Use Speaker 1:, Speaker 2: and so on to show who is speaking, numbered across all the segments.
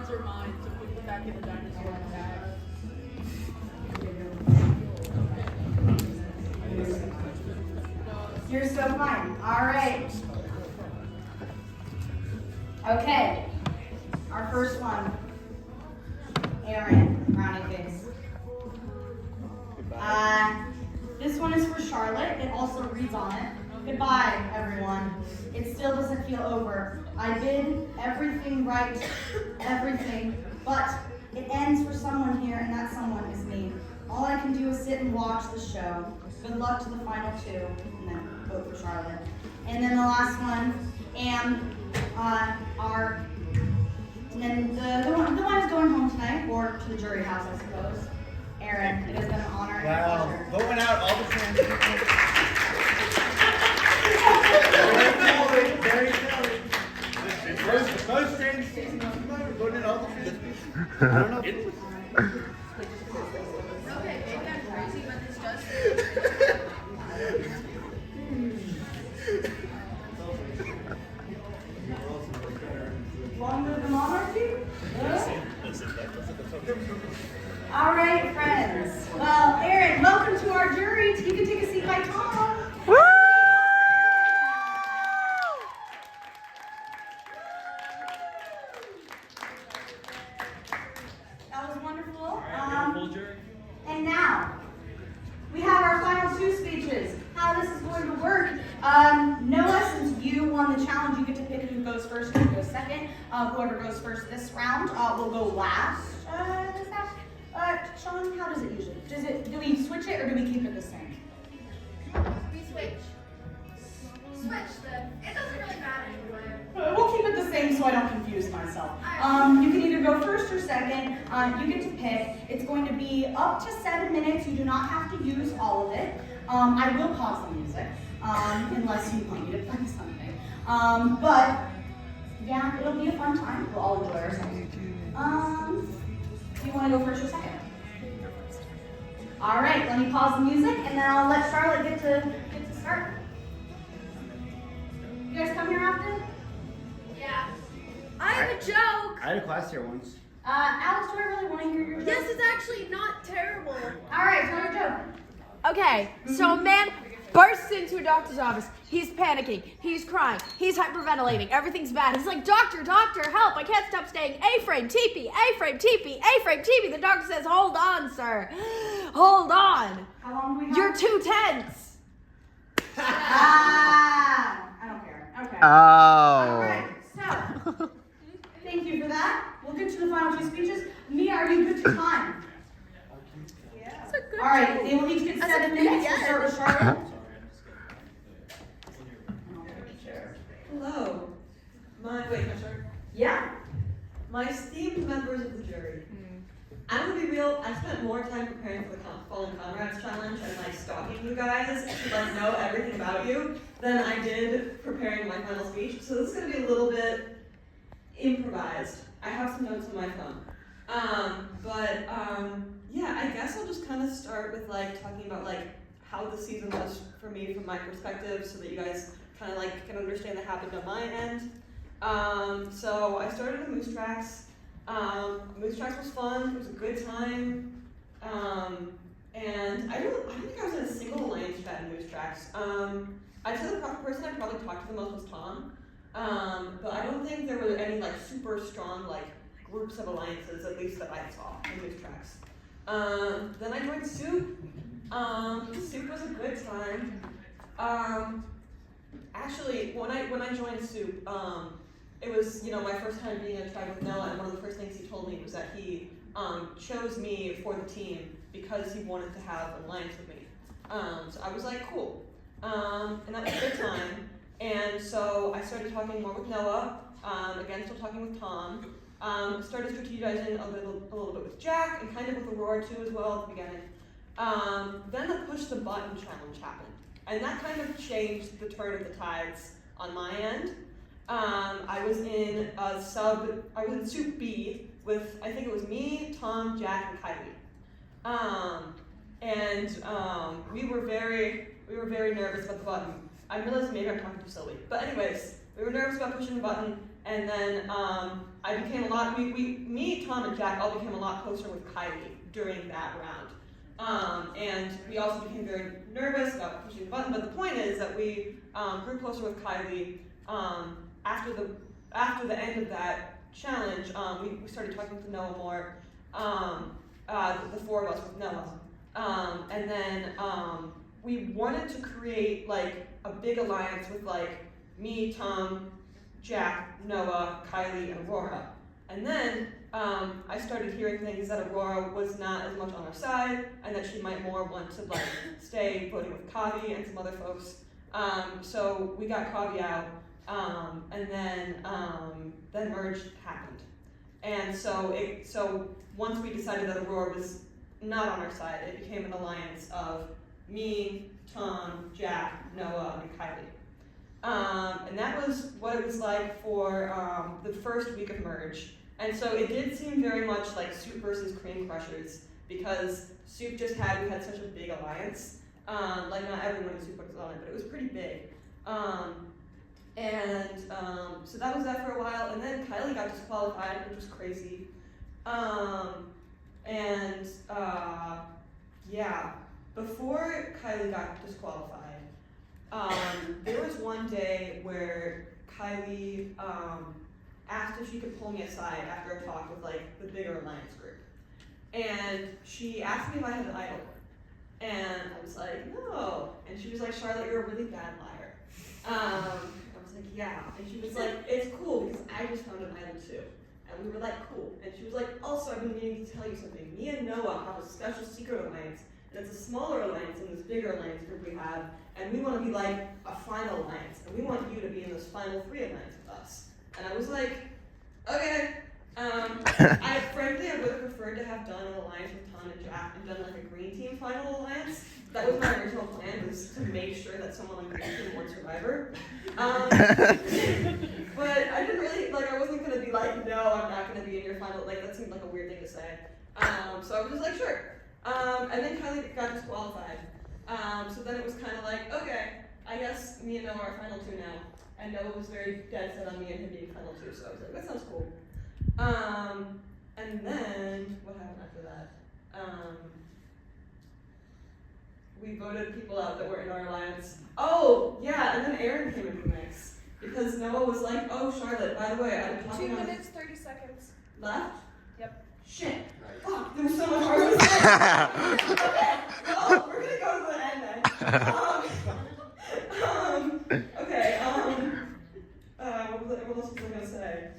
Speaker 1: cards are mine, so put them back in the dinosaur bag.
Speaker 2: You're so fine. All right. Okay. Our first one. Aaron, rounding face. This one is for Charlotte. It also reads on it. Goodbye, everyone. It still doesn't feel over. I did everything right, everything, but it ends for someone here, and that someone is me. All I can do is sit and watch the show. Good luck to the final two, and then vote for Charlotte. And then the last one, and then the one is going home tonight, or to the jury house, I suppose. Aaron, it has been an honor and a pleasure.
Speaker 3: Going out all the trans people. Very telling. Most trans season of the ever voted all the trans people. I don't know.
Speaker 1: Okay, maybe I'm crazy, but this does.
Speaker 2: Longer the monarchy? All right, friends. Well, Aaron, welcome to our jury. You can take a seat by Tom.
Speaker 4: Woo!
Speaker 2: That was wonderful.
Speaker 3: All right, full jury.
Speaker 2: And now, we have our final two speeches. How this is going to work. Noah, since you won the challenge, you get to pick who goes first and who goes second. Whoever goes first this round will go last. Sean, how does it usually? Do we switch it or do we keep it the same?
Speaker 5: We switch. Switch them. It doesn't really matter anymore.
Speaker 2: We'll keep it the same so I don't confuse myself. You can either go first or second. You get to pick. It's going to be up to 7 minutes. You do not have to use all of it. I will pause the music unless you want me to play something. But yeah, it'll be a fun time. We'll all enjoy ourselves. Do you want to go first or second? All right, let me pause the music and then I'll let Charlotte get to start. You guys come here often?
Speaker 5: Yeah. I have a joke.
Speaker 3: I had a class here once.
Speaker 2: Alex, do I really want to hear your joke?
Speaker 5: Yes, it's actually not terrible.
Speaker 2: All right, tell your joke.
Speaker 6: Okay, so a man bursts into a doctor's office. He's panicking. He's crying. He's hyperventilating. Everything's bad. He's like, doctor, help. I can't stop saying A-frame, TP, A-frame, TP, A-frame, TP. The doctor says, hold on, sir. Hold on.
Speaker 2: How long do we have?
Speaker 6: You're too tense.
Speaker 2: I don't care. Okay.
Speaker 4: Oh.
Speaker 2: All right, so thank you for that. We'll get to the final two speeches. Mia, are you good to time?
Speaker 5: That's a good
Speaker 2: All right,
Speaker 5: joke.
Speaker 2: they will each get
Speaker 5: That's
Speaker 2: 7
Speaker 5: a
Speaker 2: minutes.
Speaker 5: good
Speaker 2: We'll start with Charlotte.
Speaker 7: Hello.
Speaker 2: Yeah.
Speaker 7: My esteemed members of the jury. I'm gonna be real, I spent more time preparing for the Fallen Comrades Challenge and like stalking you guys to like know everything about you than I did preparing my final speech. So this is gonna be a little bit improvised. I have some notes on my phone. Yeah, I guess I'll just kind of start with like talking about like how the season was for me from my perspective so that you guys kind of like can understand what happened on my end. So I started at Moose Tracks. Moose Tracks was fun, it was a good time. And I don't think I was in a single alliance chat in Moose Tracks. I'd say the person I probably talked to the most was Tom. But I don't think there were any like super strong like groups of alliances, at least that I saw in Moose Tracks. Then I joined Soup. Soup was a good time. Actually, when I joined Soup, it was my first time being in a tribe with Noah, and one of the first things he told me was that he chose me for the team because he wanted to have an alliance with me. So I was like, cool, and that was a good time. And so I started talking more with Noah. Again, still talking with Tom. Started strategizing a little bit with Jack and kind of with Aurora too as well at the beginning. Then the push the button challenge happened, and that kind of changed the turn of the tides on my end. I was in Soup B with, I think it was me, Tom, Jack, and Kylie. We were very nervous about the button. I realized maybe I'm talking too silly, but anyways, we were nervous about pushing the button, And then I became a lot, me, Tom, and Jack all became a lot closer with Kylie during that round. And we also became very nervous about pushing the button, but the point is that we grew closer with Kylie. After the end of that challenge, we started talking to Noah more, the four of us with Noah. And then we wanted to create like a big alliance with like me, Tom, Jack, Noah, Kylie, and Aurora. And then I started hearing things that Aurora was not as much on our side, and that she might more want to like stay voting with Kavi and some other folks. So we got Kavi out, and then merge happened. And so once we decided that Aurora was not on our side, it became an alliance of me, Tom, Jack, Noah, and Kylie. And that was what it was like for the first week of merge. And so it did seem very much like Soup versus Cream Crushers, because Soup we had such a big alliance. Like not everyone in Soup was on it, but it was pretty big. So that was that for a while, and then Kylie got disqualified, which was crazy. Before Kylie got disqualified, there was one day where Kylie asked if she could pull me aside after a talk with like the bigger alliance group. And she asked me if I had an idol. And I was like, no. And she was like, Charlotte, you're a really bad liar. I was like, yeah. And she was like, it's cool because I just found an idol too. And we were like, cool. And she was like, also, I've been meaning to tell you something. Me and Noah have a special secret alliance. And it's a smaller alliance than this bigger alliance group we have. And we want to be like a final alliance. And we want you to be in this final 3 alliance with us. And I was like, okay. Frankly, I would have preferred to have done an alliance with Tom and Jack and done like a green team final alliance. That was my original plan, was to make sure that someone on green team won Survivor. But I didn't really, I wasn't going to be like, no, I'm not going to be in your final, that seemed like a weird thing to say. So I was just like, sure. And then Kylie got disqualified. So then it was kind of like, okay, I guess me and Noah are final 2 now. And Noah was very dead set on me and him being final 2, so I was like, that sounds cool. And then, what happened after that? We voted people out that were in our alliance. Oh, yeah, and then Aaron came into the mix. Because Noah was like, oh, Charlotte, by the way, I've been talking
Speaker 1: 2
Speaker 7: about
Speaker 1: minutes, 30 seconds.
Speaker 7: Left?
Speaker 1: Yep.
Speaker 7: Shit. Fuck, there was so much more to say. Okay, well, we're gonna go to the end then. What else was I gonna say?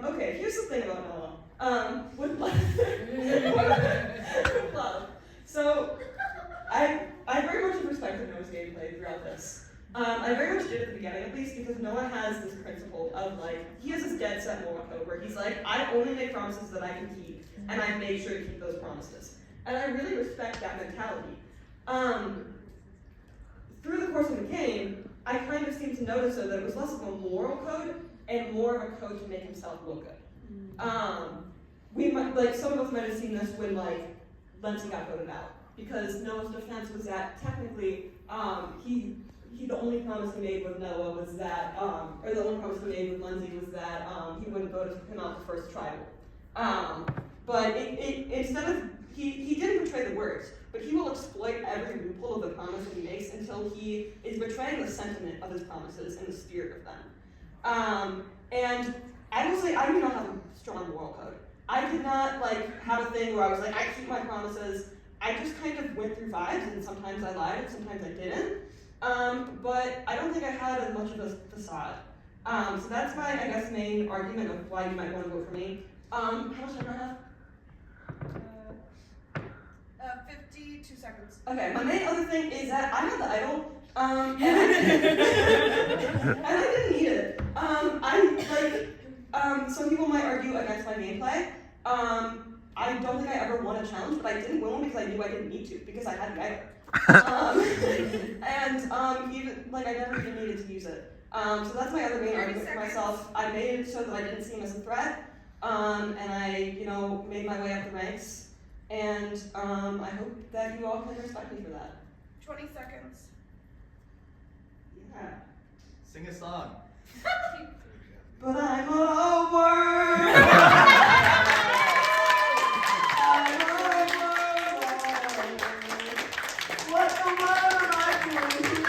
Speaker 7: Okay, here's the thing about Noah. With love. So, I very much respected Noah's gameplay throughout this. I very much did at the beginning, at least, because Noah has this principle of, he has this dead set moral code where he's like, I only make promises that I can keep, and I make sure to keep those promises. And I really respect that mentality. Through the course of the game, I kind of seemed to notice, though, that it was less of a moral code and more of a code to make himself look good. We might, some of us might have seen this when, Lindsay got voted out, because Noah's defense was that technically, the only promise he made with Noah was that, or the only promise he made with Lindsay was that he wouldn't vote him out the first tribal. But instead of, he didn't betray the words, but he will exploit every loophole of the promise that he makes until he is betraying the sentiment of his promises and the spirit of them. And I will say, I do not have a strong moral code. I did not have a thing where I was like, I keep my promises. I just kind of went through vibes, and sometimes I lied, and sometimes I didn't. But I don't think I had as much of a facade. So that's my, I guess, main argument of why you might want to vote for me. How much time do I have?
Speaker 1: 52 seconds.
Speaker 7: Okay, my main other thing is that I had the idol, and I didn't need it. Some people might argue against my gameplay. I don't think I ever won a challenge, but I didn't win one because I knew I didn't need to, because I had the idol. I never even needed to use it. So that's my other main argument for myself. I made it so that I didn't seem as a threat, and I, made my way up the ranks, and I hope that you all can respect me for that.
Speaker 1: 20 seconds.
Speaker 7: Yeah.
Speaker 3: Sing a song.
Speaker 2: But I'm over. I'm over. What the world am I doing here?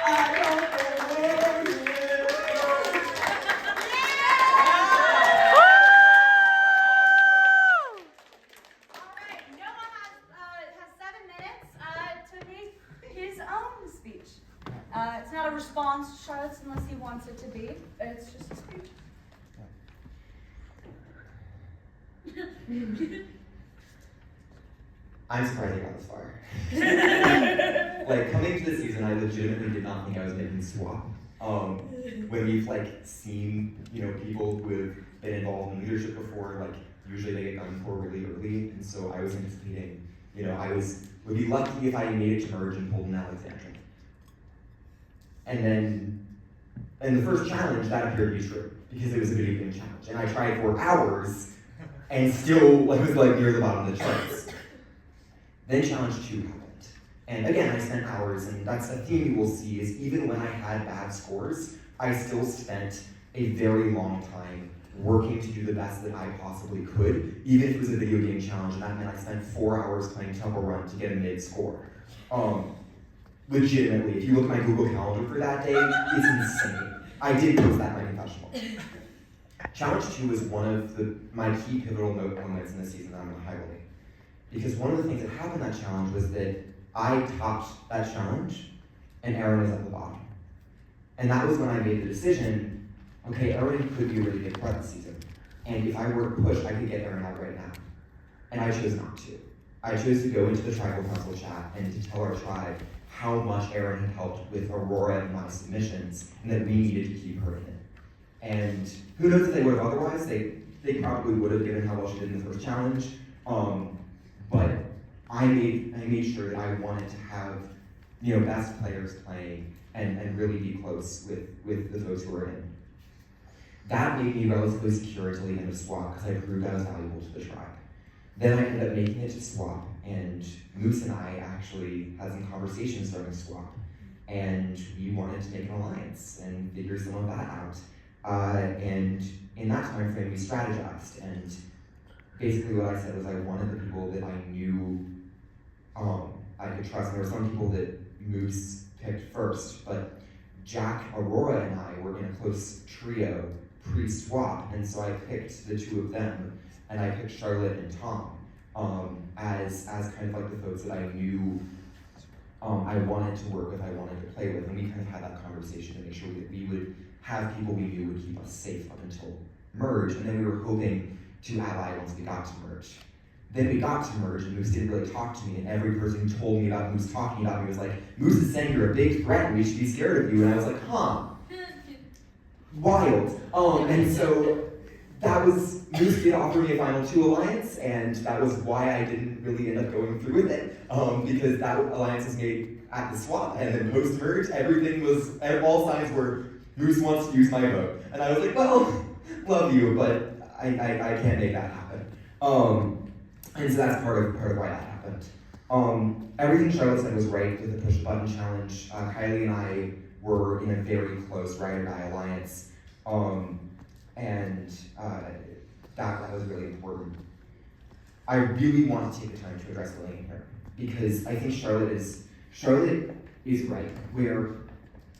Speaker 2: I don't belong here.
Speaker 4: Alright, Noah has 7 minutes to make his own speech. It's not a response to Charlotte's unless he wants it to be. It's just a speech.
Speaker 8: I'm surprised I got this far. Like, coming to the season, I legitimately did not think I was making swap. When we've seen, people who have been involved in leadership before, usually they get done for really early, and so I was anticipating, would be lucky if I made it to merge and pulled an Alexandra. And then, in the first challenge, that appeared to be true, because it was a video game challenge, and I tried for hours, and still was near the bottom of the charts. Then challenge 2 happened. And again, I spent hours, and that's a theme you will see, is even when I had bad scores, I still spent a very long time working to do the best that I possibly could, even if it was a video game challenge, and that meant I spent 4 hours playing Temple Run to get a mid score. Legitimately, if you look at my Google Calendar for that day, it's insane. I did post that in my confessional. Challenge 2 was one of my key pivotal moments in the season that I'm going to highlight. Because one of the things that happened in that challenge was that I topped that challenge, and Aaron was at the bottom. And that was when I made the decision, okay, Aaron could be a really good part of the season. And if I were to push, I could get Aaron out right now. And I chose not to. I chose to go into the tribal council chat and to tell our tribe how much Aaron had helped with Aurora and my submissions, and that we needed to keep her in it. And who knows if they would have otherwise, they probably would have, given how well she did in the first challenge. But I made sure that I wanted to have, best players playing and really be close with the folks who were in. That made me relatively secure until the end of swap, because I proved I was valuable to the tribe. Then I ended up making it to swap, and Moose and I actually had some conversations during swap, and we wanted to make an alliance and figure some of that out. And in that time frame, we strategized, and basically what I said was I wanted the people that I knew I could trust. And there were some people that Moose picked first, but Jack, Aurora, and I were in a close trio pre-swap, and so I picked the 2 of them, and I picked Charlotte and Tom as kind of the folks that I knew I wanted to work with, I wanted to play with, and we kind of had that conversation to make sure that we would have people we knew would keep us safe up until merge, and then we were hoping to ally once we got to merge. Then we got to merge, and Moose didn't really talk to me, and every person who told me about Moose talking about me was like, Moose is saying you're a big threat, and we should be scared of you, and I was like, huh. Wild. And so that was, Moose did offer me a final 2 alliance, and that was why I didn't really end up going through with it, because that alliance was made at the swap, and then post-merge, everything was, all signs were, Moose wants to use my vote. And I was like, well, love you, but I can't make that happen. And so that's part of why that happened. Everything Charlotte said was right with the push button challenge. Kylie and I were in a very close ride or die alliance, and that was really important. I really want to take the time to address Lillian here, because I think Charlotte is right, where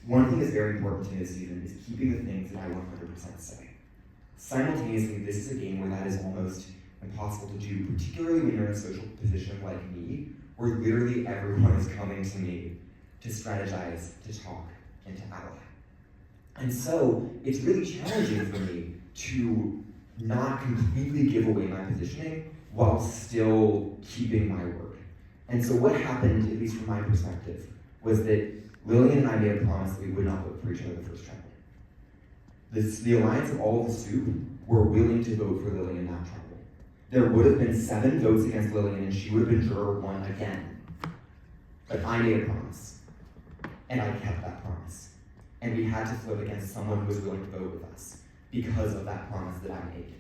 Speaker 8: one thing that's very important to me this season is keeping the things that I 100% say. Simultaneously, this is a game where that is almost impossible to do, particularly when you're in a social position like me, where literally everyone is coming to me to strategize, to talk, and to ally. And so, it's really challenging for me to not completely give away my positioning while still keeping my word. And so what happened, at least from my perspective, was that Lillian and I made a promise that we would not vote for each other the first tribal. The alliance of all of the soup were willing to vote for Lillian in that tribal. There would have been 7 votes against Lillian, and she would have been juror 1 again. But I made a promise, and I kept that promise. And we had to vote against someone who was willing to vote with us because of that promise that I made.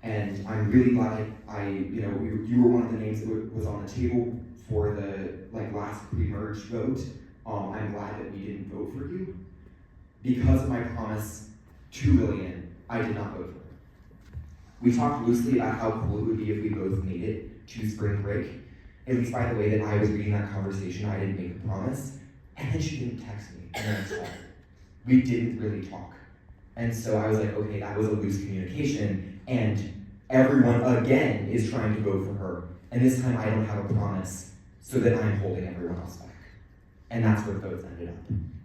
Speaker 8: And I'm really glad you were one of the names that was on the table for the last pre-merge vote. I'm glad that we didn't vote for you. Because of my promise to Lillian, I did not vote for her. We talked loosely about how cool it would be if we both made it to spring break. At least by the way that I was reading that conversation, I didn't make a promise. And then she didn't text me the next day. We didn't really talk. And so I was like, okay, that was a loose communication, and everyone again is trying to vote for her. And this time I don't have a promise, so that I'm holding everyone else back. And that's where the votes ended up.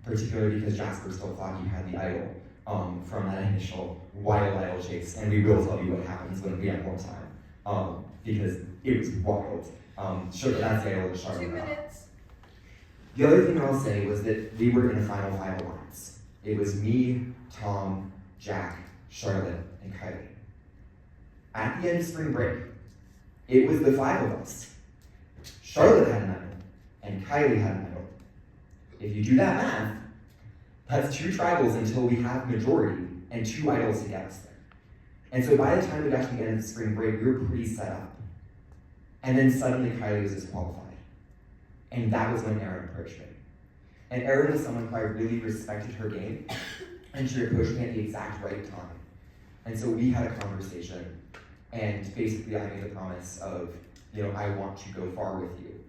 Speaker 8: Particularly because Jasper still thought he had the idol from that initial wild idol chase. And we will tell you what happens when we have more time. Because it was wild. Sure, that's the idol of Charlotte.
Speaker 1: 2 minutes.
Speaker 8: The other thing I'll say was that we were in a Final Five alliance. It was me, Tom, Jack, Charlotte, and Kylie. At the end of spring break, it was the 5 of us. Charlotte had an idol, and Kylie had an idol. If you do that math, that's 2 tribals until we have majority, and 2 idols to get us there. And so by the time we got to the end of the spring break, we were pretty set up. And then suddenly Kylie was disqualified. And that was when Erin approached me. And Erin was someone who I really respected her game, and she approached me at the exact right time. And so we had a conversation, and basically I made the promise of, I want to go far with you.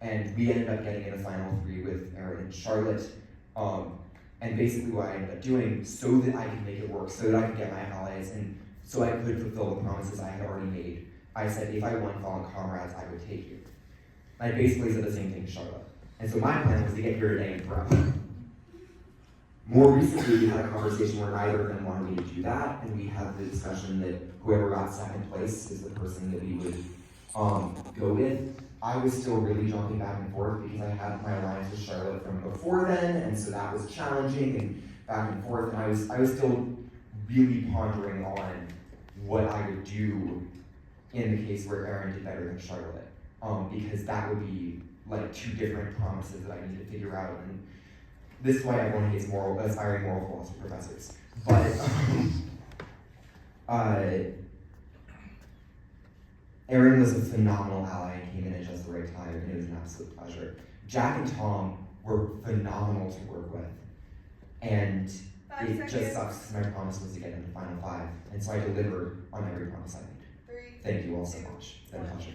Speaker 8: And we ended up getting in the final 3 with Erin and Charlotte. And basically what I ended up doing, so that I could make it work, so that I could get my allies, and so I could fulfill the promises I had already made, I said, if I won Fallen Comrades, I would take you. I basically said the same thing to Charlotte. And so my plan was to get here today and forever. More recently, we had a conversation where neither of them wanted me to do that, and we had the discussion that whoever got second place is the person that we would go with. I was still really jumping back and forth because I had my alliance with Charlotte from before then, and so that was challenging and back and forth, and I was still really pondering on what I would do in the case where Erin did better than Charlotte, because that would be like 2 different promises that I need to figure out, and this is why everyone hates aspiring moral philosophy professors. But Erin was a phenomenal ally and came in at just the right time, and it was an absolute pleasure. Jack and Tom were phenomenal to work with, and
Speaker 1: 5
Speaker 8: it
Speaker 1: seconds.
Speaker 8: just sucks because my promise was to get into Final 5, and so I delivered on every promise I made.
Speaker 1: 3.
Speaker 8: Thank you all so much. It's been a pleasure.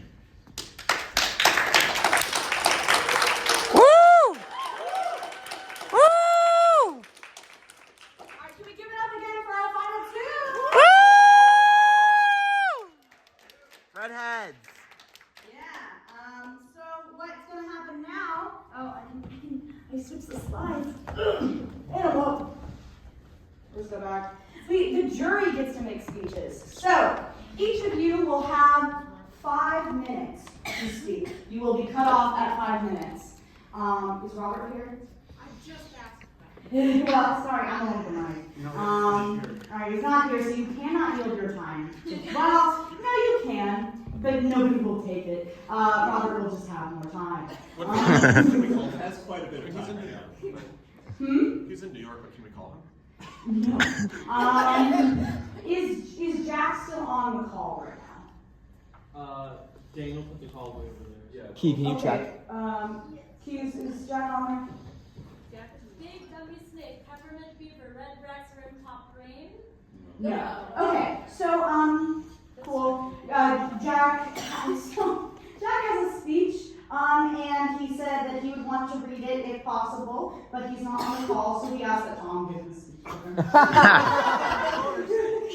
Speaker 4: Alright, can we give it up again for our final 2?
Speaker 3: Redheads.
Speaker 4: Yeah, so what's gonna happen now? Oh, I switched the slides. Animal. Let's go back. The jury gets to make speeches. So each of you will have 5 minutes to speak. You will be cut off at 5 minutes. Is Robert here?
Speaker 5: I just asked.
Speaker 4: Well, sorry, I'm the one with the mic. Alright, he's not here, so you cannot yield your time. Well, no, you can, but nobody will take it. Robert will just have more time.
Speaker 9: That's quite a bit of time. He's in New York, but can we call him?
Speaker 4: No. Is Jack still on the call right now?
Speaker 10: Daniel put the call way over there. Yeah.
Speaker 3: Key, can you check?
Speaker 4: Is Jack on
Speaker 11: Big gummy snake, peppermint beaver, red rex, rim top brain.
Speaker 4: there? No. Okay, so, cool. Jack has a speech, and he said that he would want to read it if possible, but he's not on the call, so he asked that Tom give the speech.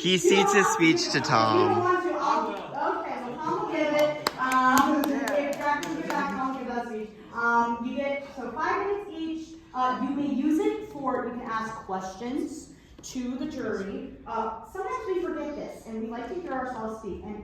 Speaker 3: He ceded his speech to
Speaker 4: You don't
Speaker 3: Tom.
Speaker 4: want to, okay, well, Tom will give it. If Jack can give back, Tom will give that speech. You get, so 5 minutes each. You may use it you can ask questions to the jury. Sometimes we forget this, and we like to hear ourselves speak, and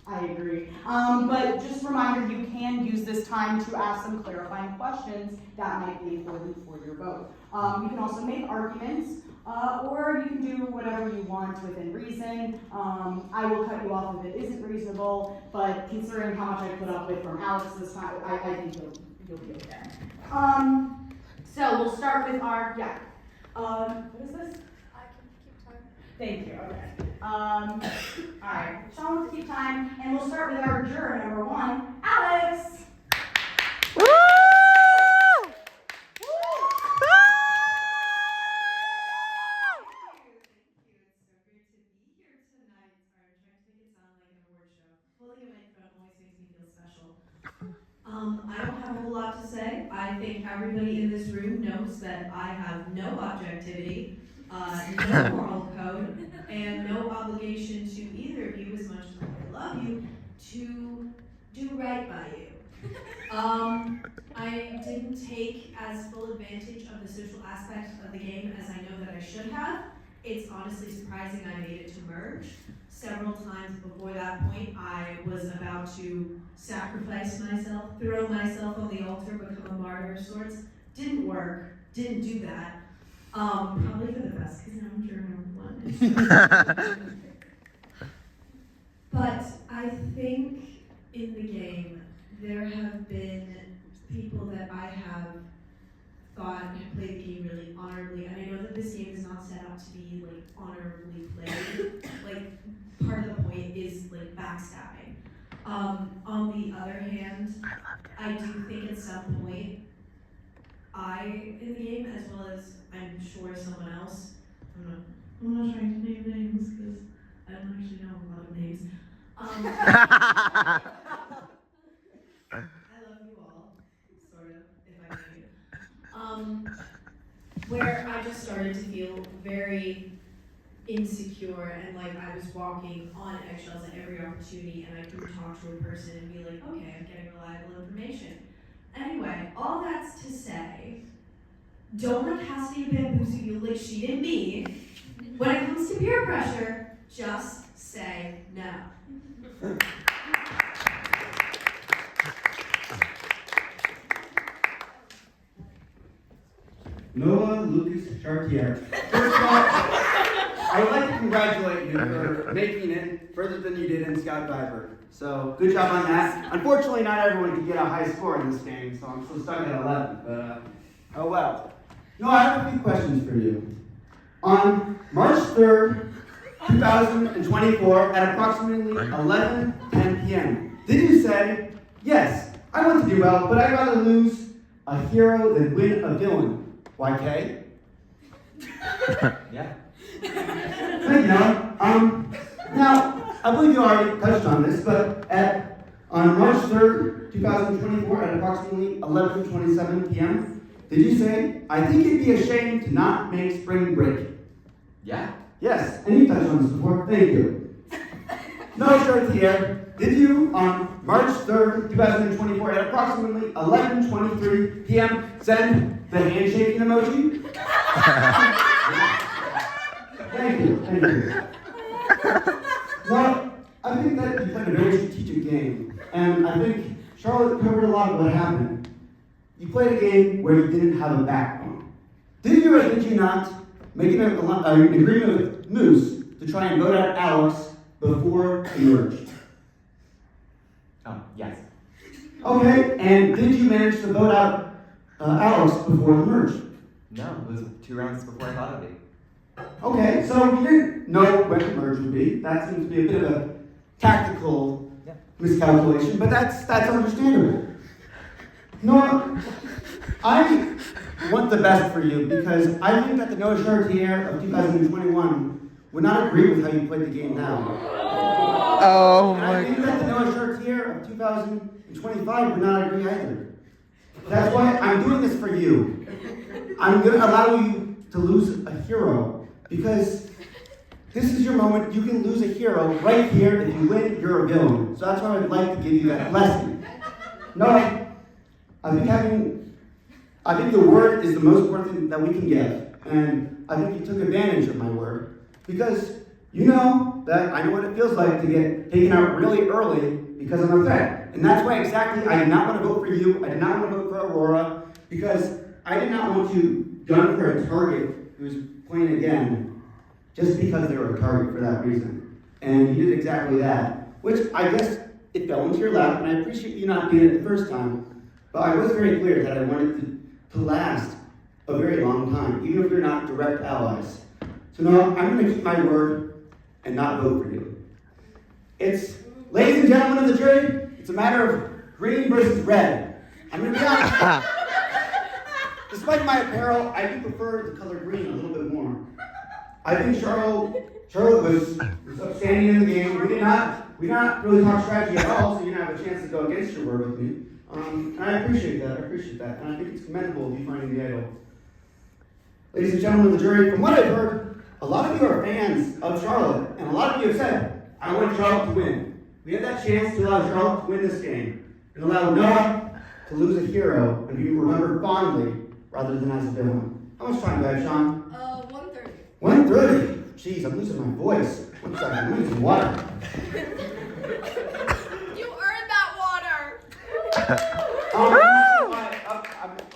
Speaker 4: I agree. But just a reminder, you can use this time to ask some clarifying questions that might be important for your vote. You can also make arguments, or you can do whatever you want within reason. I will cut you off if it isn't reasonable, but considering how much I put up with from Alex this time, I think you'll be okay. So we'll start with our, what is this?
Speaker 5: I can keep time.
Speaker 4: Thank you, okay. Alright, Sean will keep time, and we'll start with our juror number 1, Alex!
Speaker 6: Woo!
Speaker 12: lot to say. I think everybody in this room knows that I have no objectivity, no moral code, and no obligation to either of you, as much as I love you, to do right by you. I didn't take as full advantage of the social aspects of the game as I know that I should have. It's honestly surprising I made it to merge. Several times before that point, I was about to sacrifice myself, throw myself on the altar, become a martyr of sorts. Didn't work, didn't do that. Probably for the best, because now I'm journal one. But I think in the game, there have been people that I have thought have played the game really honorably, and I know that this game is not set up to be like honorably played. Like part of the point is like backstabbing. On the other hand, I do think at some point in the game, as well as I'm sure someone else, I'm not trying to name names because I don't actually know a lot of names. I love you all, sort of, if I may. Where I just started to feel very insecure and like I was walking on eggshells at every opportunity, and I could talk to a person and be like, okay, I'm getting reliable information. Anyway, all that's to say, don't let Cassidy bamboozle you like she did me. When it comes to peer pressure, just say no.
Speaker 3: Noah Lucas Chartier. First of all, I would like to congratulate you for making it further than you did in Scout Diver. So, good job on that. Unfortunately, not everyone could get a high score in this game, so I'm still stuck at 11, but oh well. Noah, I have a few questions for you. On March 3rd, 2024, at approximately 11:10 p.m., did you say, yes, I want to do well, but I'd rather lose a hero than win a villain? YK?
Speaker 8: Yeah.
Speaker 3: Thank you, Noah. Now, I believe you already touched on this, but on March 3rd, 2024, at approximately 11:27 p.m., did you say, I think it'd be a shame to not make spring break?
Speaker 8: Yeah.
Speaker 3: Yes, and you touched on this before. Thank you. Noah Chartier, did you, on March 3rd, 2024, at approximately 11:23 p.m., send the handshaking emoji? Thank you. Well, I think that you played a very strategic game, and I think Charlotte covered a lot of what happened. You played a game where you didn't have a backbone. Did you or did you not make an agreement with Moose to try and vote out Alex before he merged?
Speaker 8: Yes.
Speaker 3: Okay, and did you manage to vote out Alex before the merge?
Speaker 8: No, it was 2 rounds before I thought it'd be.
Speaker 3: Okay, so you didn't know when the merge would be. That seems to be a bit of a tactical miscalculation, but that's understandable. Noah, I want the best for you because I think that the Noah Chartier of 2021 would not agree with how you played the game now.
Speaker 13: Oh
Speaker 3: and
Speaker 13: my
Speaker 3: I think that the Noah Chartier of 2025 would not agree either. That's why I'm doing this for you. I'm going to allow you to lose a hero because this is your moment. You can lose a hero right here. If you win, you're a villain. So that's why I'd like to give you that lesson. No, I think your word is the most important thing that we can give. And I think you took advantage of my word because you know that I know what it feels like to get taken out really early because I'm a threat. And that's why exactly I did not want to vote for you. I did not want to vote for Aurora because I did not want you done for a target who's playing again just because they were a target for that reason. And you did exactly that, which I guess it fell into your lap, and I appreciate you not doing it the first time. But I was very clear that I wanted to last a very long time, even if we're not direct allies. So no, I'm going to keep my word and not vote for you. Ladies and gentlemen of the jury, it's a matter of green versus red. I'm going to be honest. Despite my apparel, I do prefer the color green a little bit more. I think Charlotte was upstanding in the game. We did not really talk strategy at all, so you didn't have a chance to go against your word with me. And I appreciate that. And I think it's commendable of you finding the idol. Ladies and gentlemen of the jury, from what I've heard, a lot of you are fans of Charlotte, and a lot of you have said, I want Charlotte to win. We have that chance to allow Charlotte to win this game, and allow Noah to lose a hero and be remembered fondly rather than as a villain. How much time do I have, Sean?
Speaker 6: 1:30.
Speaker 3: 1:30? Jeez, I'm losing my voice. One second, I'm losing water.
Speaker 6: You earned that water.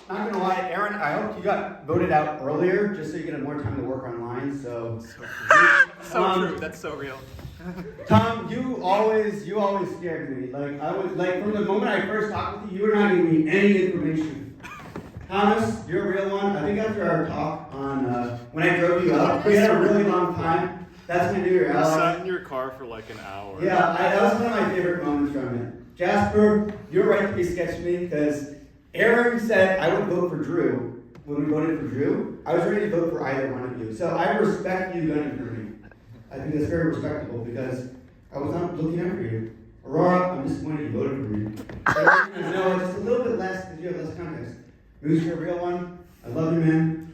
Speaker 3: I'm not gonna lie, Aaron, I hope you got voted out earlier just so you get more time to work online, so.
Speaker 10: So true, that's so real.
Speaker 3: Tom, you always scared me. Like from the moment I first talked with you, you were not giving me any information. Thomas, you're a real one. I think after our talk on when I drove you up, we had a really long time. That's when I knew you were
Speaker 9: I
Speaker 3: ally.
Speaker 9: sat in your car for like an hour.
Speaker 3: Yeah, that was one of my favorite moments from it. Jasper, you're right to be sketchy me because Aaron said I would vote for Drew. When we voted for Drew, I was ready to vote for either one of you. So I respect you gunning for me. I think that's very respectable because I was not looking out for you. Aurora, I'm disappointed you voted for me. No, just a little bit less because you have less context. Moose, you're a real one. I love you, man.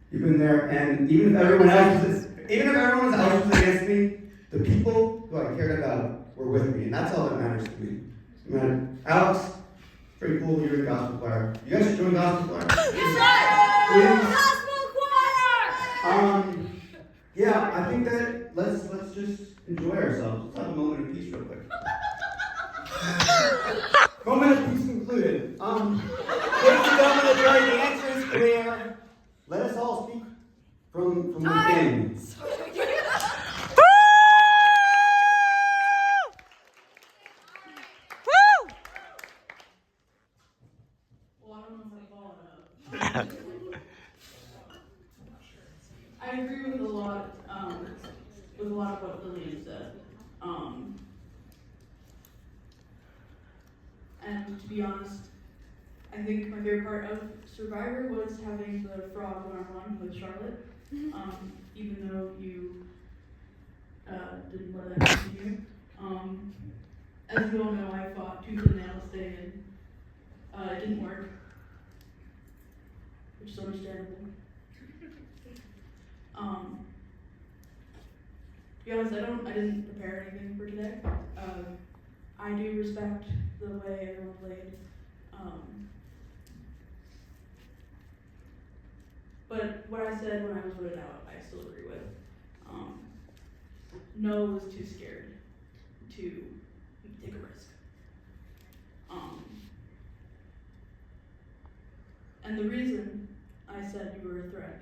Speaker 3: You've been there, and even if everyone else was against me, the people who I cared about were with me, and that's all that matters to me. Man, Alex, pretty cool. You're in gospel choir. You guys should join gospel choir.
Speaker 6: Gospel choir.
Speaker 3: Yeah, I think that let's just enjoy ourselves. Let's have a moment of peace real quick. Moment of peace concluded. Ladies and gentlemen of the jury, the answer is clear. Let us all speak from within.
Speaker 4: I agree with a lot of what Lillian said. And to be honest, I think my favorite part of Survivor was having the frog one-on-one with Charlotte. Even though you didn't let that happen to you. As you all know, I fought tooth and nail to stay in. It didn't work, which is understandable. To be honest, I didn't prepare anything for today. I do respect the way everyone played. But what I said when I was voted out, I still agree with. Noah was too scared to take a risk. And the reason I said you were a threat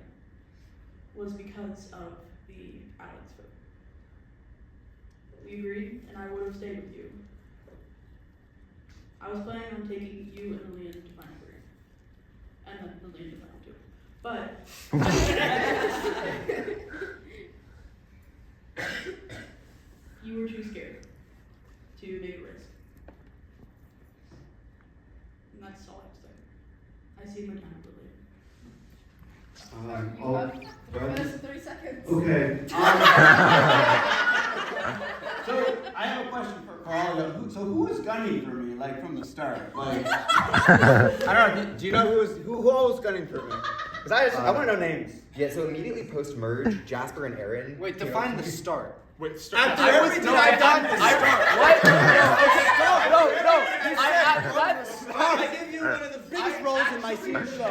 Speaker 4: was because of the Alex vote. We agreed, and I would have stayed with you. I was planning on taking you and Lillian to Final Three, and then Lillian to Final Two. But you were too scared to make a risk. And that's all I have to say. I see my time, Lillian.
Speaker 1: 4 minutes and 30 seconds.
Speaker 3: Okay. So I have a question for all of you. So who was gunning for me, like from the start? Like, I don't know. Do you know who all was gunning for me? Because I want to know names.
Speaker 8: Yeah, so immediately post-merge, Jasper and Aaron.
Speaker 10: Wait, define the start.
Speaker 9: Wait, start.
Speaker 3: After everything I've done,
Speaker 10: What? No.
Speaker 3: I give you one of the biggest roles in my senior show.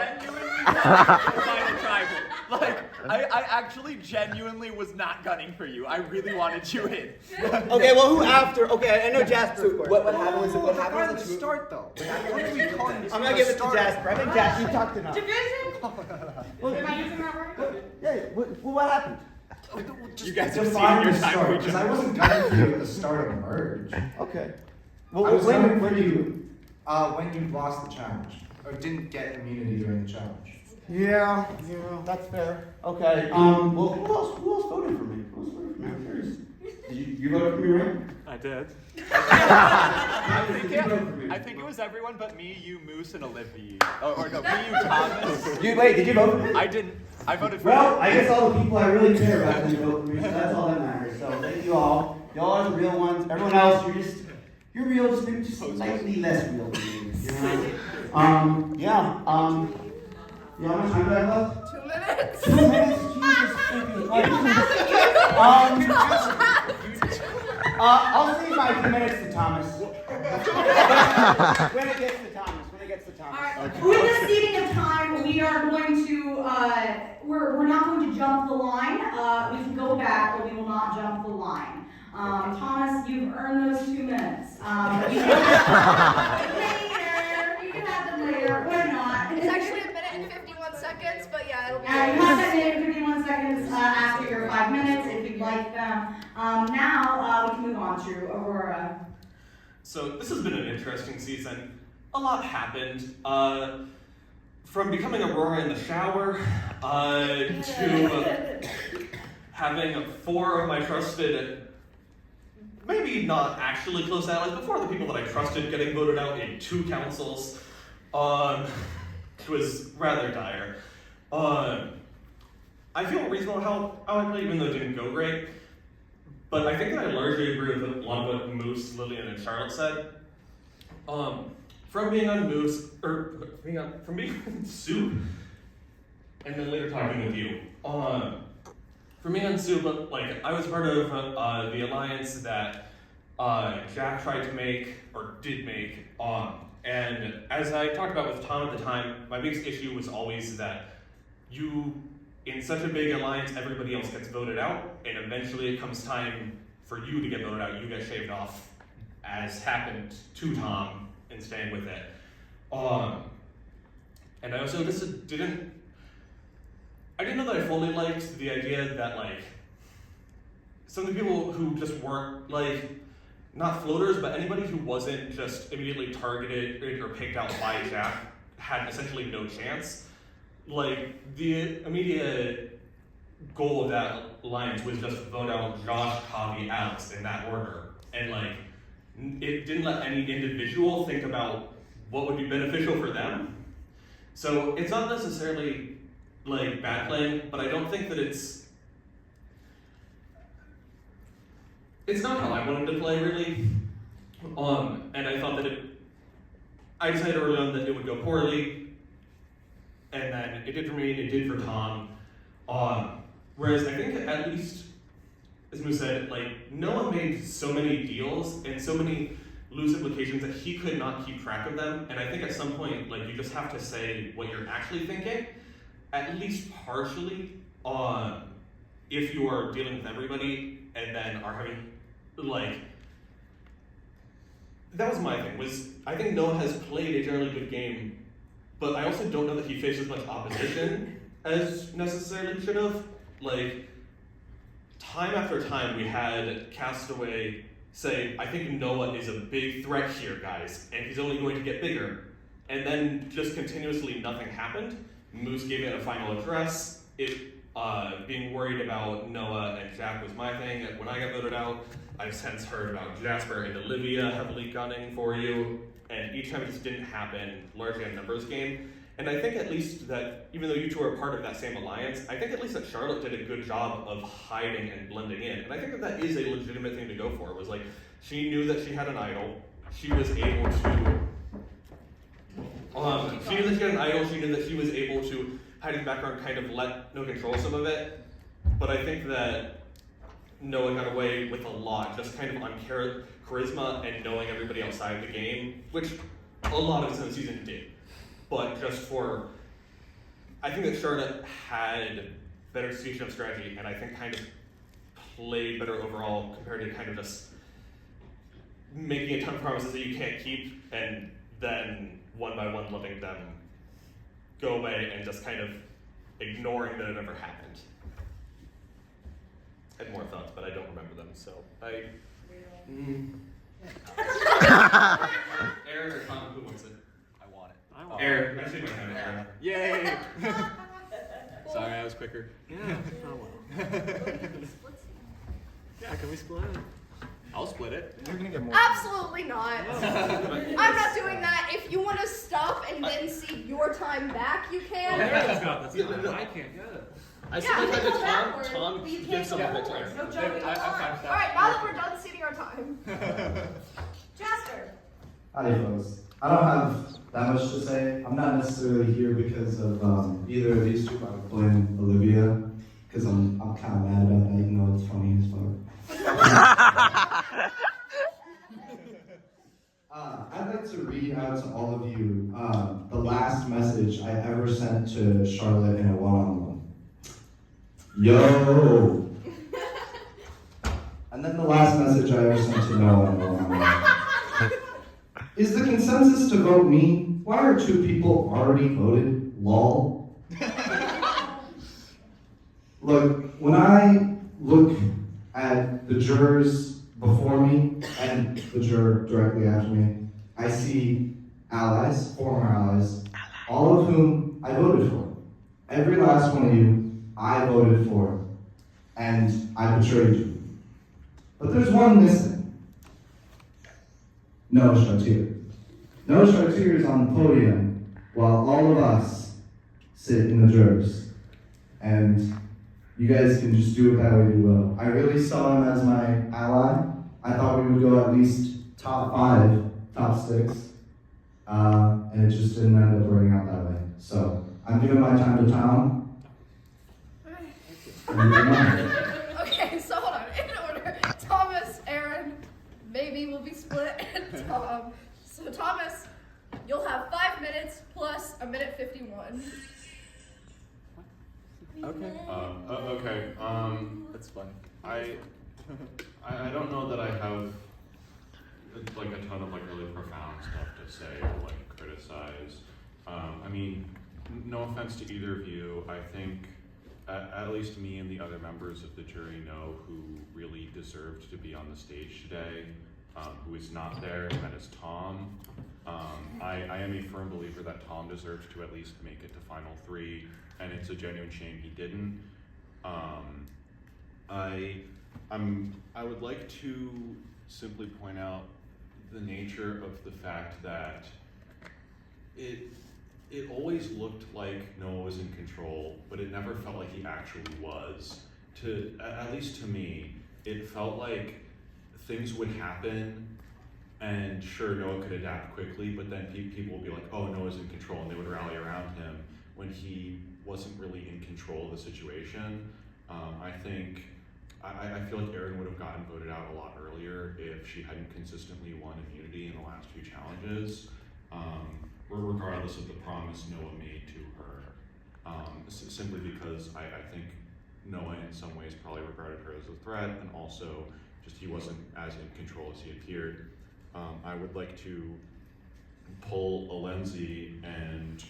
Speaker 10: I actually genuinely was not gunning for you. I really wanted you in.
Speaker 3: Okay, well, who after? Okay, I know Jasper.
Speaker 8: So what happened was
Speaker 10: Define the start though. What are we calling this?
Speaker 3: I'm gonna give it to Jasper. I think Jasper, you talked enough.
Speaker 4: Am I using that word?
Speaker 3: Yeah. What happened?
Speaker 10: You guys are
Speaker 14: Define
Speaker 10: seeing
Speaker 14: the
Speaker 10: your time.
Speaker 14: start, because I wasn't gunning for you at the start of merge.
Speaker 3: Okay.
Speaker 14: I
Speaker 3: Well,
Speaker 14: was gunning
Speaker 3: when
Speaker 14: for
Speaker 3: you?
Speaker 14: you when you lost the challenge, or didn't get immunity during the challenge.
Speaker 3: Yeah, that's fair. Okay. Well, who else voted for me? Who else voted for me? I'm curious. You voted for me, right?
Speaker 9: I did.
Speaker 10: I think it was everyone but me, you, Moose, and Olivia. Or no, me, you, Thomas.
Speaker 3: Wait, did you vote for me?
Speaker 10: I didn't. I voted for
Speaker 3: Well,
Speaker 10: you.
Speaker 3: I guess all the people I really care about didn't vote for me, so that's all that matters. So thank you all. Y'all are the real ones. Everyone else, you're real, just maybe just slightly less real than me. Yeah. You know how much time do I have left?
Speaker 6: 2 minutes.
Speaker 3: 2 minutes? Jesus freaking Christ. I'll save my 2 minutes to Thomas. When it gets to Thomas.
Speaker 4: Alright, with the seating of time, we are going to, we're not going to jump the line. We can go back, but we will not jump the line. Thomas, you've earned those 2 minutes. You can have them later. You can have them later, or not.
Speaker 6: It's actually 1 minute and 51 seconds, but yeah, it'll be.
Speaker 4: You have that minute and 51 seconds after your 5 minutes if you'd like them. Now, we can move on to Aurora.
Speaker 9: So this has been an interesting season. A lot happened. From becoming Aurora in the shower, to having 4 of my trusted, maybe not actually close allies, but 4 of the people that I trusted getting voted out in 2 councils, which was rather dire. I feel reasonable how I played, even though it didn't go great. But I think that I largely agree with a lot of what Moose, Lillian, and Charlotte said. From being on Moose, from being on Soup, and then later talking with you. From being on Soup, like, I was part of the alliance that Jack tried to make, or did make, and as I talked about with Tom at the time, my biggest issue was always that in such a big alliance, everybody else gets voted out, and eventually it comes time for you to get voted out, you get shaved off, as happened to Tom in staying with it. And I also just didn't know that I fully liked the idea that, like, some of the people who just weren't, like, not floaters, but anybody who wasn't just immediately targeted or picked out by Jack had essentially no chance. Like, the immediate goal of that alliance was just vote out Josh, Kavi, Alex in that order. And, like, it didn't let any individual think about what would be beneficial for them. So it's not necessarily, like, bad playing, but I don't think that it's not how I wanted to play, really. And I thought that I decided early on that it would go poorly, and then it did for me, it did for Tom. Whereas I think at least, as Moose said, like, Noah made so many deals and so many loose implications that he could not keep track of them. And I think at some point, like, you just have to say what you're actually thinking, at least partially, if you are dealing with everybody and then are having, like, that was my thing, was I think Noah has played a generally good game, but I also don't know that he faced as much opposition as necessarily should have. Like, time after time we had Castaway say, I think Noah is a big threat here, guys, and he's only going to get bigger. And then just continuously nothing happened. Moose gave it a final address. Being worried about Noah and Jack was my thing. When I got voted out, I've since heard about Jasper and Olivia heavily gunning for you, and each time it just didn't happen, largely a numbers game. And I think at least that, even though you two are part of that same alliance, I think at least that Charlotte did a good job of hiding and blending in. And I think that that is a legitimate thing to go for. It was like, she knew that she had an idol. She was able to, she knew that she had an idol. She knew that she was able to hide in the background, kind of let Noah control some of it. But I think that Noah got away with a lot, just kind of on charisma and knowing everybody outside of the game, which a lot of us in the season did. But just for, I think that Charlotte had better execution of strategy, and I think kind of played better overall compared to kind of just making a ton of promises that you can't keep, and then one by one letting them go away and just kind of ignoring that it ever happened. I had more thoughts, but I don't remember them, so Aaron or Tom, who wants it? Aaron, I should have Aaron.
Speaker 10: Yay! Sorry, I was quicker.
Speaker 15: Yeah. Oh well. Yeah, can we split it?
Speaker 10: I'll split it.
Speaker 15: You're gonna get more.
Speaker 6: Absolutely not. I'm not doing that. If you want to stop and then see your time back, you can.
Speaker 15: That's not. I can't get it.
Speaker 9: I
Speaker 6: Yeah,
Speaker 9: said
Speaker 6: go
Speaker 9: that
Speaker 6: backward,
Speaker 9: Tom
Speaker 6: but you
Speaker 9: gives
Speaker 6: can't go
Speaker 9: something to
Speaker 6: forward.
Speaker 9: Aaron.
Speaker 6: No joking.
Speaker 10: I'm fine with that.
Speaker 6: All right, now that we're done seating our time.
Speaker 1: Jasper.
Speaker 3: Adios.
Speaker 14: I don't have that much to say. I'm not necessarily here because of either of these two. I would blame Olivia because I'm kind of mad about that, even though it's funny as fuck. I'd like to read out to all of you the last message I ever sent to Charlotte in a one-on-one. Yo! And then the last message I ever sent to Noah in a one-on-one. Is the consensus to vote me? Why are 2 people already voted? Lol. Look, when I look at the jurors before me and the juror directly after me, I see allies, former allies, all of whom I voted for. Every last one of you, I voted for, and I betrayed you. But there's one missing. Noah Chartier. Noah Chartier is on the podium while all of us sit in the jurors. And you guys can just do it that way you will. I really saw him as my ally. I thought we would go at least top 5, top 6. And it just didn't end up working out that way. So I'm giving my time to Tom.
Speaker 6: Okay, so hold on. In order, Thomas, Aaron, maybe will be split. So Thomas, you'll have 5 minutes plus a minute 51.
Speaker 16: Okay.
Speaker 15: Okay.
Speaker 16: That's fun.
Speaker 15: I don't know that I have like a ton of like really profound stuff to say or like criticize. I mean, no offense to either of you. I think at least me and the other members of the jury know who really deserved to be on the stage today, who is not there, and that is Tom. I am a firm believer that Tom deserved to at least make it to Final 3, and it's a genuine shame he didn't. I would like to simply point out the nature of the fact that it always looked like Noah was in control, but it never felt like he actually was. At least to me, it felt like things would happen, and sure, Noah could adapt quickly, but then people would be like, oh, Noah's in control, and they would rally around him when he wasn't really in control of the situation. I feel like Erin would have gotten voted out a lot earlier if she hadn't consistently won immunity in the last few challenges, regardless of the promise Noah made to her. Simply because I think Noah in some ways probably regarded her as a threat, and also just he wasn't as in control as he appeared. I would like to pull a Lenzi and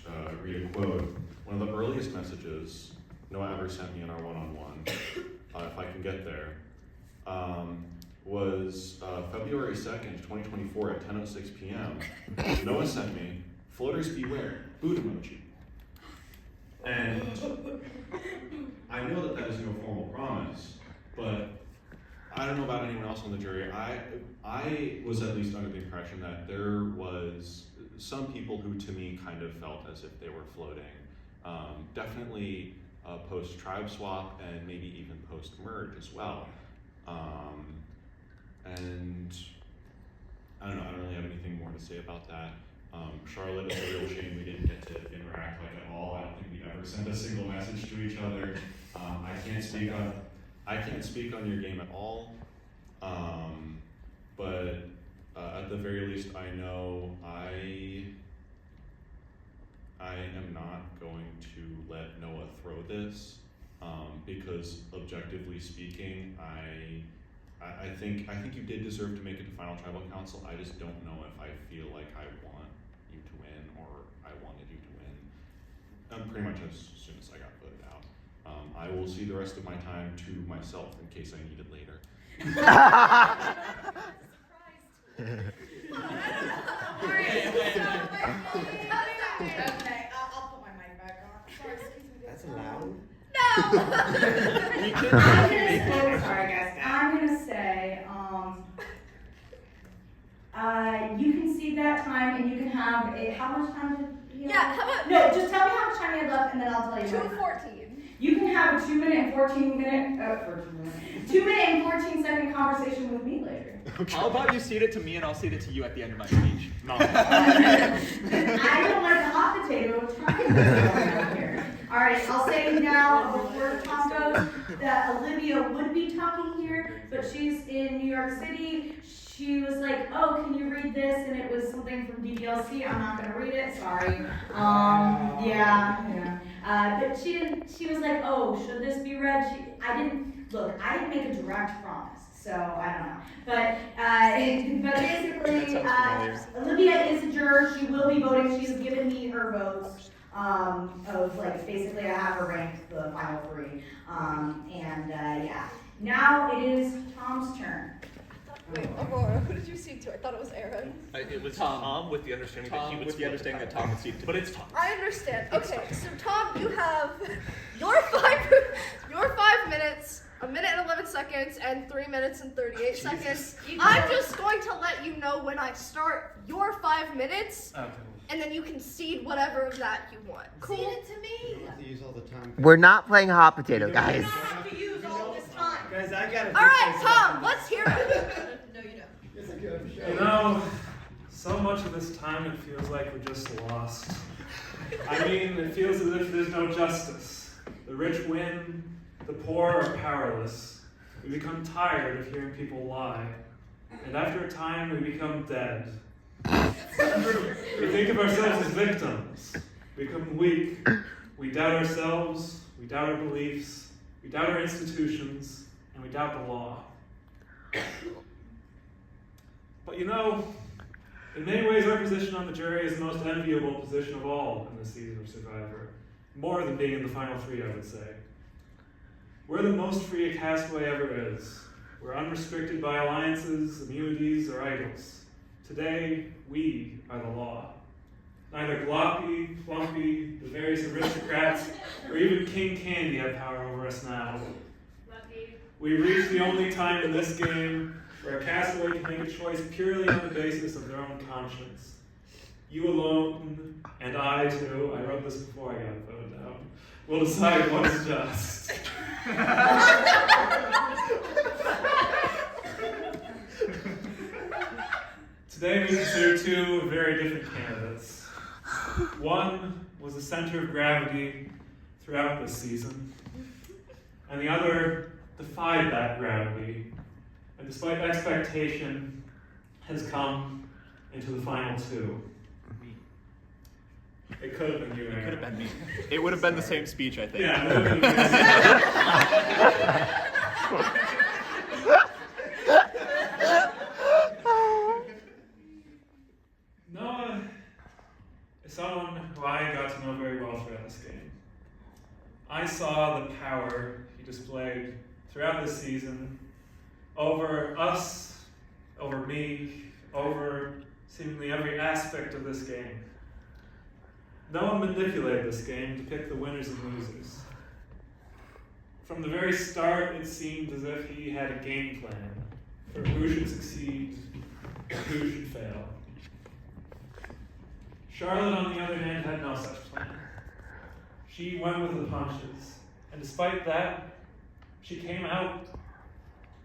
Speaker 15: read a quote. One of the earliest messages Noah ever sent me in our one-on-one, if I can get there, was February 2nd, 2024 at 10:06 p.m. Noah sent me, "Floaters beware, boot emoji." And I know that is no formal promise, but I don't know about anyone else on the jury. I was at least under the impression that there was some people who to me kind of felt as if they were floating. Definitely post-tribe swap and maybe even post-merge as well. And I don't know, I don't really have anything more to say about that. Charlotte, it's a real shame we didn't get to interact like at all. I don't think we ever sent a single message to each other. I can't speak on your game at all. But at the very least, I know I am not going to let Noah throw this, because objectively speaking, I think you did deserve to make it to final tribal council. I just don't know if I feel like I want you to win or I wanted you to win. Pretty much as soon as I got voted out. I will see the rest of my time to myself in case I need it later.
Speaker 1: Okay, I'll put my mic back on. Sorry, excuse me.
Speaker 8: That's allowed.
Speaker 4: Sorry, guys. I'm gonna say, you can see that time and you can have how much time did you have?
Speaker 6: Yeah, how about
Speaker 4: No, just tell me how much time you have left and then I'll tell you.
Speaker 6: 2:14.
Speaker 4: You can have a 2 minute and 2 minute and 14 second conversation with me later.
Speaker 10: How about you cede it to me and I'll cede it to you at the end of my speech? No.
Speaker 4: I don't like the hot potato trying this here. Alright, I'll say now before Tom goes that Olivia would be talking here, but she's in New York City. She was like, oh, can you read this? And it was something from DDLC. I'm not gonna read it, sorry. But she was like, oh, should this be read? I didn't make a direct promise, so I don't know. But basically, Olivia is a juror. She will be voting. She's given me her votes. Of like basically I have her ranked the final 3. Now it is Tom's turn.
Speaker 6: Wait, Aurora, who did you cede to? I thought it was Aaron.
Speaker 9: It was Tom with the understanding that he would
Speaker 10: Tom would cede to.
Speaker 9: But it's Tom.
Speaker 6: I understand. Okay, so Tom, you have your 5 minutes, 1 minute and 11 seconds, and 3 minutes and 38 seconds. I'm just going to let you know when I start your 5 minutes, and then you can cede whatever of that you want. Cool? Cede it to me.
Speaker 13: We're not playing hot potato, guys.
Speaker 4: have to use all this time.
Speaker 16: Guys, I gotta.
Speaker 6: All right, Tom, let's hear it. No, you don't.
Speaker 16: Yes, I do.
Speaker 17: You know, so much of this time it feels like we're just lost. I mean, it feels as if there's no justice. The rich win, the poor are powerless. We become tired of hearing people lie. And after a time, we become dead. We think of ourselves as victims. We become weak. We doubt ourselves. We doubt our beliefs. We doubt our institutions. And we doubt the law. But you know, in many ways our position on the jury is the most enviable position of all in this season of Survivor. More than being in the final 3, I would say. We're the most free a castaway ever is. We're unrestricted by alliances, immunities, or idols. Today, we are the law. Neither Gloppy, Flumpy, the various aristocrats, or even King Candy have power over us now. We've reached the only time in this game where a castaway can make a choice purely on the basis of their own conscience. You alone, and I too, I wrote this before I got voted out, will decide what is just. Today we consider 2 very different candidates. One was the center of gravity throughout this season, and the other defied that gravity, and despite expectation, has come into the final 2. It could have been you, Aaron.
Speaker 10: It could have been me. It would have been the same speech, I think.
Speaker 17: Yeah, it would have been Noah is someone who I got to know very well throughout this game. I saw the power he displayed throughout this season over us, over me, over seemingly every aspect of this game. No one manipulated this game to pick the winners and losers. From the very start, it seemed as if he had a game plan for who should succeed and who should fail. Charlotte, on the other hand, had no such plan. She went with the punches, and despite that, she came out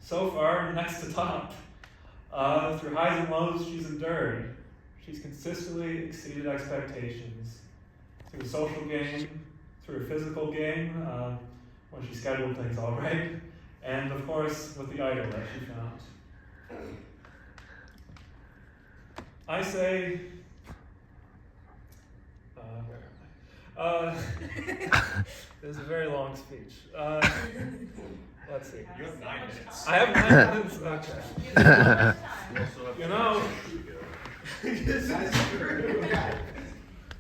Speaker 17: so far next to top. Through highs and lows she's endured, she's consistently exceeded expectations. Through a social game, through a physical game, when she scheduled things all right, and of course with the idol that she found. I say, it was a very long speech. Let's see.
Speaker 9: You have 9 minutes.
Speaker 17: I have 9 minutes? Okay. You know,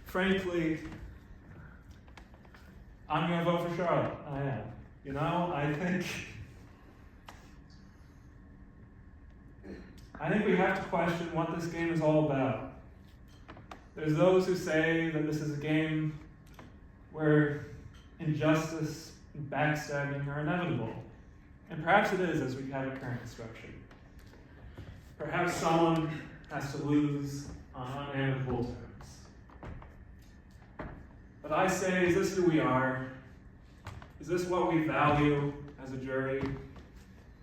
Speaker 17: frankly, I'm going to vote for Charlotte. I am. You know, I think we have to question what this game is all about. There's those who say that this is a game where injustice and backstabbing are inevitable. And perhaps it is as we have a current construction. Perhaps someone has to lose on unamicable terms. But I say, is this who we are? Is this what we value as a jury?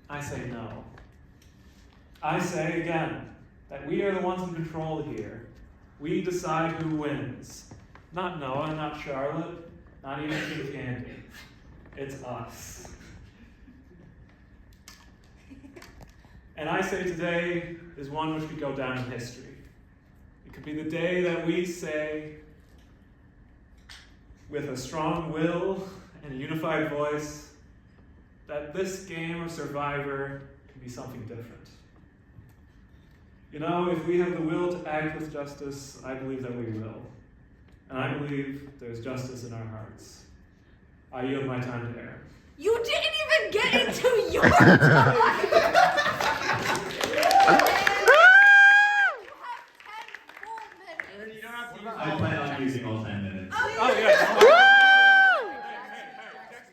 Speaker 17: I say no. I say again that we are the ones in control here. We decide who wins. Not Noah, not Charlotte, not even King Candy. It's us. And I say today is one which could go down in history. It could be the day that we say, with a strong will and a unified voice, that this game of Survivor can be something different. You know, if we have the will to act with justice, I believe that we will. And I believe there's justice in our hearts. I yield my time to Aaron.
Speaker 6: You didn't even get into your time!
Speaker 16: I plan on using all 10 minutes.
Speaker 17: Oh, yeah.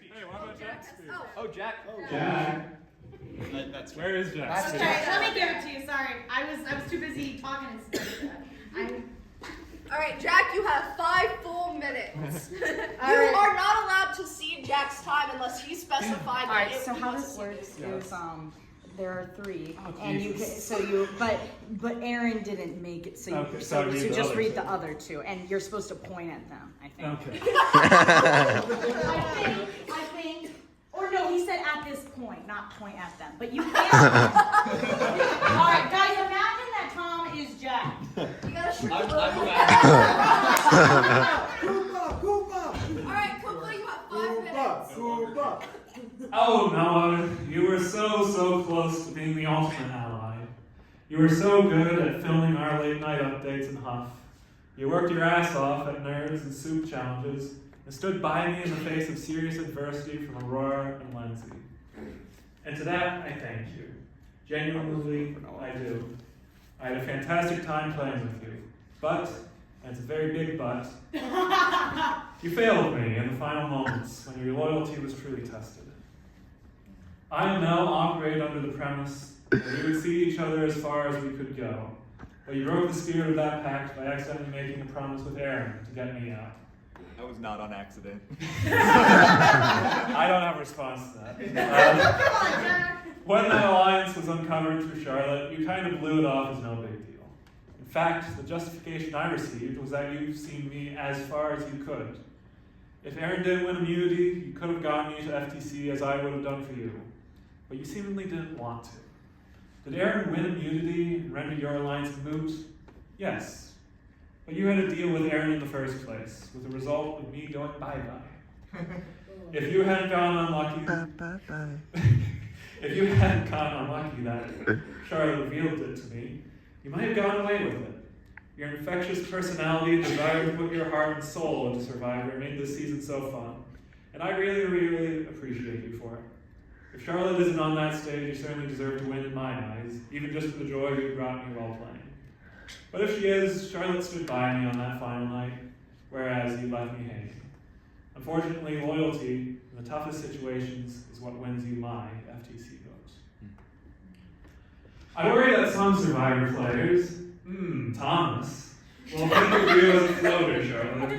Speaker 17: Hey, what about Jack?
Speaker 10: Oh, Jack.
Speaker 16: Jack.
Speaker 10: That's
Speaker 17: Where is Jack?
Speaker 4: Okay, let me give it to you. Sorry, I was too busy talking and stuff.
Speaker 6: All right, Jack, you have 5 full minutes. You
Speaker 4: right.
Speaker 6: are not allowed to see Jack's time unless he specified.
Speaker 4: All right. So how this works is there are 3, and you but Aaron didn't make it, so you so just read the other 2, and you're supposed to point at them. I think.
Speaker 17: Okay.
Speaker 4: I think. Or no, he said at this point, not point at them. But you can't. All right, guys, imagine that Tom is Jack.
Speaker 6: You gotta shoot
Speaker 10: I'm
Speaker 6: All right, Koopa, you have 5 minutes.
Speaker 17: Oh, Noah, you were so close to being the ultimate ally. You were so good at filming our late night updates in Huff. You worked your ass off at Nerds and Soup challenges and stood by me in the face of serious adversity from Aurora and Lindsay. And to that, I thank you. Genuinely, I do. I had a fantastic time playing with you. But, and it's a very big but, you failed me in the final moments when your loyalty was truly tested. I and Mel operate under the premise that we would see each other as far as we could go. But you broke the spirit of that pact by accidentally making a promise with Aaron to get me out.
Speaker 10: That was not on accident.
Speaker 17: I don't have a response to that. When that alliance was uncovered through Charlotte, you kind of blew it off as no big deal. In fact, the justification I received was that you've seen me as far as you could. If Aaron didn't win immunity, you could have gotten me to FTC as I would have done for you. But you seemingly didn't want to. Did Aaron win immunity and render your alliance moot? Yes. But you had a deal with Aaron in the first place, with the result of me going bye-bye. If you hadn't gone unlucky... If you hadn't gotten unlucky that Charlotte revealed it to me, you might have gone away with it. Your infectious personality and desire to put your heart and soul into Survivor made this season so fun. And I really appreciate you for it. If Charlotte isn't on that stage, you certainly deserve to win in my eyes, even just for the joy you brought me while playing. But if she is, Charlotte stood by me on that final night, whereas you left me hanging. Unfortunately, loyalty in the toughest situations is what wins you my FTC votes. I worry that some Survivor players, Thomas, will think of you as a floater, Charlotte.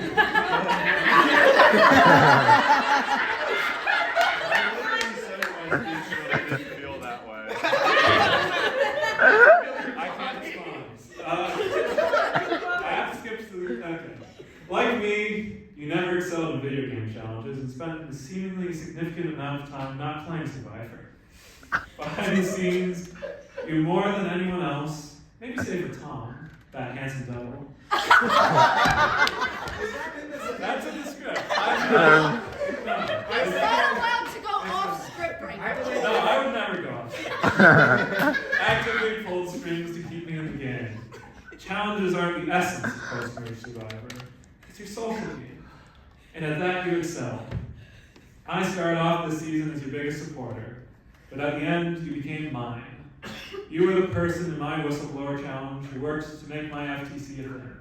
Speaker 10: Feel that way.
Speaker 17: I can't respond. I have to skip to the... Okay. Like me, you never excelled in video game challenges and spent a seemingly significant amount of time not playing Survivor. Behind the scenes, you more than anyone else, maybe save for Tom, that handsome devil. That's in the script.
Speaker 6: It's not allowed to go off script right now.
Speaker 17: No, I would never go off script. Actively pulled strings to keep me in the game. Challenges aren't the essence of post-merge Survivor. It's your social game. And at that you excel. I started off this season as your biggest supporter, but at the end you became mine. You were the person in my whistleblower challenge who worked to make my FTC a thing.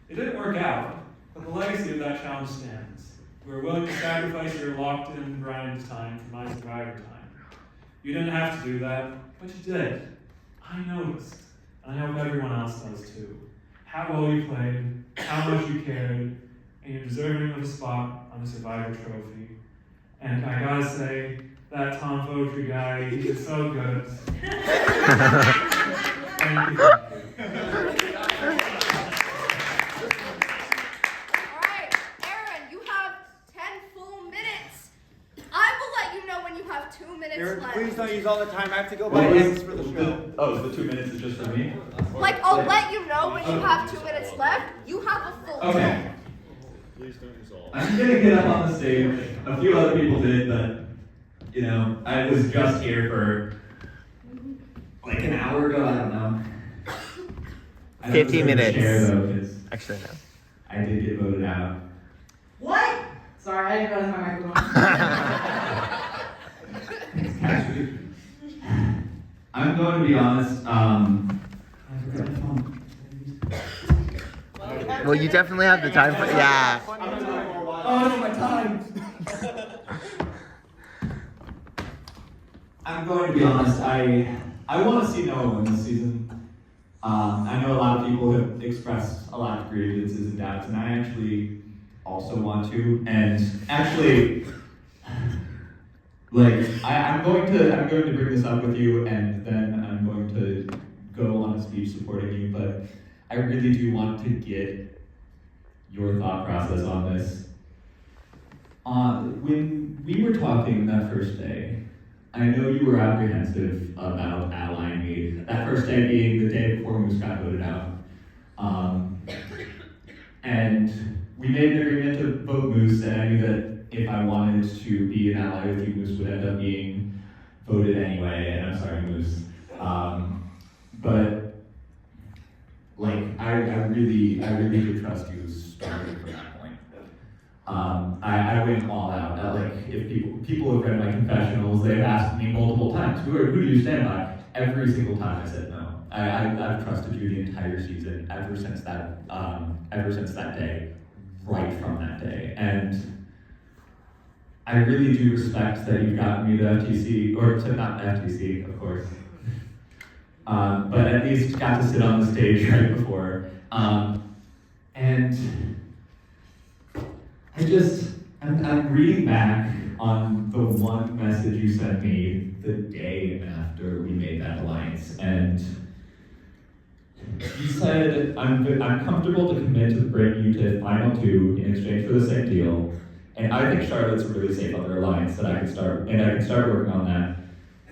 Speaker 17: It didn't work out, but the legacy of that challenge stands. You were willing to sacrifice your locked-in grind time for my Survivor time. You didn't have to do that, but you did. I noticed, and I hope everyone else does too. How well you played, how much you cared, and you're deserving of a spot on the Survivor trophy. And I gotta say, that Tom Fotry guy, he is so good. Thank you.
Speaker 5: Alright, Aaron, you have 10 full minutes. I will let you know when you have 2 minutes
Speaker 10: Aaron,
Speaker 5: left.
Speaker 10: please don't use all the time. I have to go buy eggs for the show.
Speaker 16: Oh, the 2 minutes is just for me?
Speaker 5: Like, I'll let you know when you have 2 minutes left. You have a full
Speaker 16: Okay.
Speaker 15: Please don't use all.
Speaker 16: I'm gonna get up on the stage. A few other people did, but you know, I was just here for like an hour ago. I don't know. I don't
Speaker 13: 15
Speaker 16: deserve to
Speaker 13: minutes.
Speaker 16: share, though, 'cause
Speaker 13: Actually, no.
Speaker 16: I did get voted out.
Speaker 4: What? Sorry, I didn't realize my microphone.
Speaker 16: I'm going to be honest.
Speaker 13: Well, you definitely have the time for yeah.
Speaker 16: Oh no, my time. I'm going to be honest. I want to see Noah win this season. I know a lot of people have expressed a lot of grievances and doubts, and I actually also want to. And actually, like I'm going to bring this up with you, and then I'm going to go on a speech supporting you. But I really do want to get your thought process on this. When we were talking that first day, I know you were apprehensive about allying me. That first day being the day before Moose got voted out. And we made an agreement to vote Moose, and I knew that if I wanted to be an ally with you, Moose would end up being voted anyway, and I'm sorry, Moose. But like, I really do trust you starting from that point. I went all out. Like, if people have read my confessionals, they've asked me multiple times, who do you stand by? Every single time I said no. I've trusted you the entire season, ever since that day, right from that day. And I really do respect that you've gotten me the FTC, or to not FTC, of course. But at least got to sit on the stage right before. And I'm reading back on the one message you sent me the day after we made that alliance, and you said, I'm comfortable to commit to bring you to final two in exchange for the same deal, and I think Charlotte's a really safe other alliance that I can start working on that.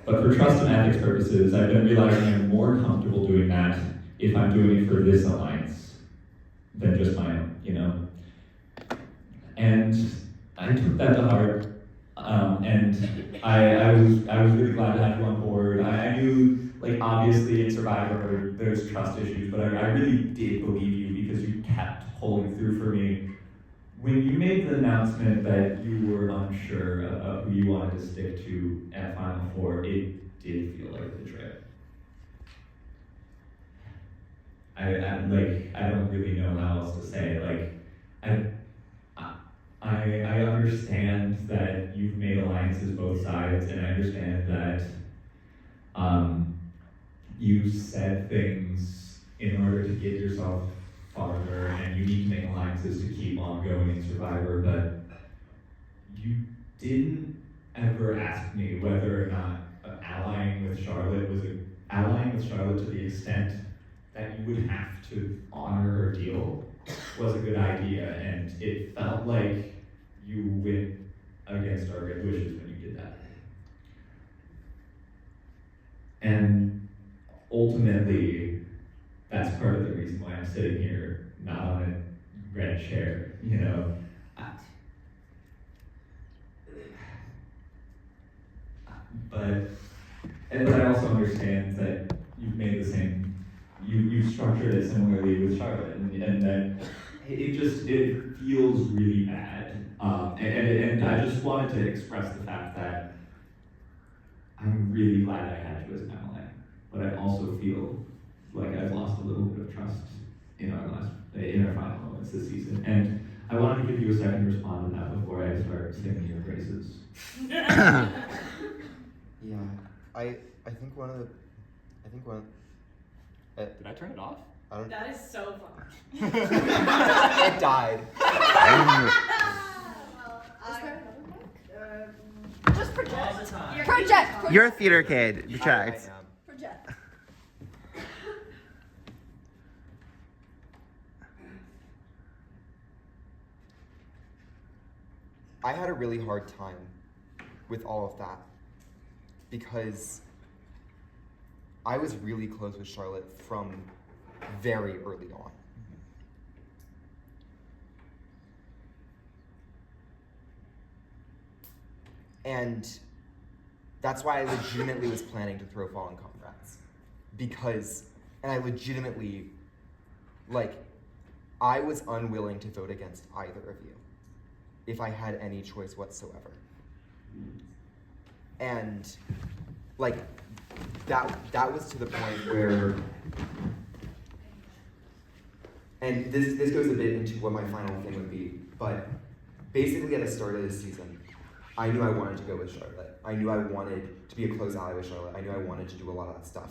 Speaker 16: But for trust and ethics purposes, I've been realizing I'm more comfortable doing that if I'm doing it for this alliance than just my own, you know? And I took that to heart, and I was really glad to have you on board. I knew, like, obviously in Survivor there's trust issues, but I really did believe you because you kept pulling through for me. When you made the announcement that you were unsure of who you wanted to stick to at Final Four, it did feel like a betrayal. I don't really know how else to say it. Like, I understand that you've made alliances both sides, and I understand that you said things in order to get yourself farther, and you need to make alliances to keep on going in Survivor, but you didn't ever ask me whether or not allying with Charlotte to the extent that you would have to honor her deal was a good idea, and it felt like you went against our good wishes when you did that. And ultimately, that's part of the reason why I'm sitting here, not on a red chair, you know. But I also understand that you've made the same, you've structured it similarly with Charlotte, and that it feels really bad. And I just wanted to express the fact that I'm really glad I had you as an ally, but I also feel like I've lost a little bit of trust in our final moments this season. And I wanted to give you a second to respond to that before I start singing your praises.
Speaker 8: Yeah, I think one.
Speaker 10: Did I turn it off?
Speaker 8: I don't.
Speaker 11: That is so fun.
Speaker 8: It died.
Speaker 1: Is there another mic?
Speaker 6: project. Project.
Speaker 13: You're a theater kid. Project.
Speaker 6: Project.
Speaker 8: I had a really hard time with all of that because I was really close with Charlotte from very early on. And that's why I legitimately was planning to throw Fallen Comrades. Because, and I legitimately, like, I was unwilling to vote against either of you if I had any choice whatsoever. And, like, that was to the point where, and this goes a bit into what my final thing would be, but basically at the start of this season, I knew I wanted to go with Charlotte. I knew I wanted to be a close ally with Charlotte. I knew I wanted to do a lot of that stuff.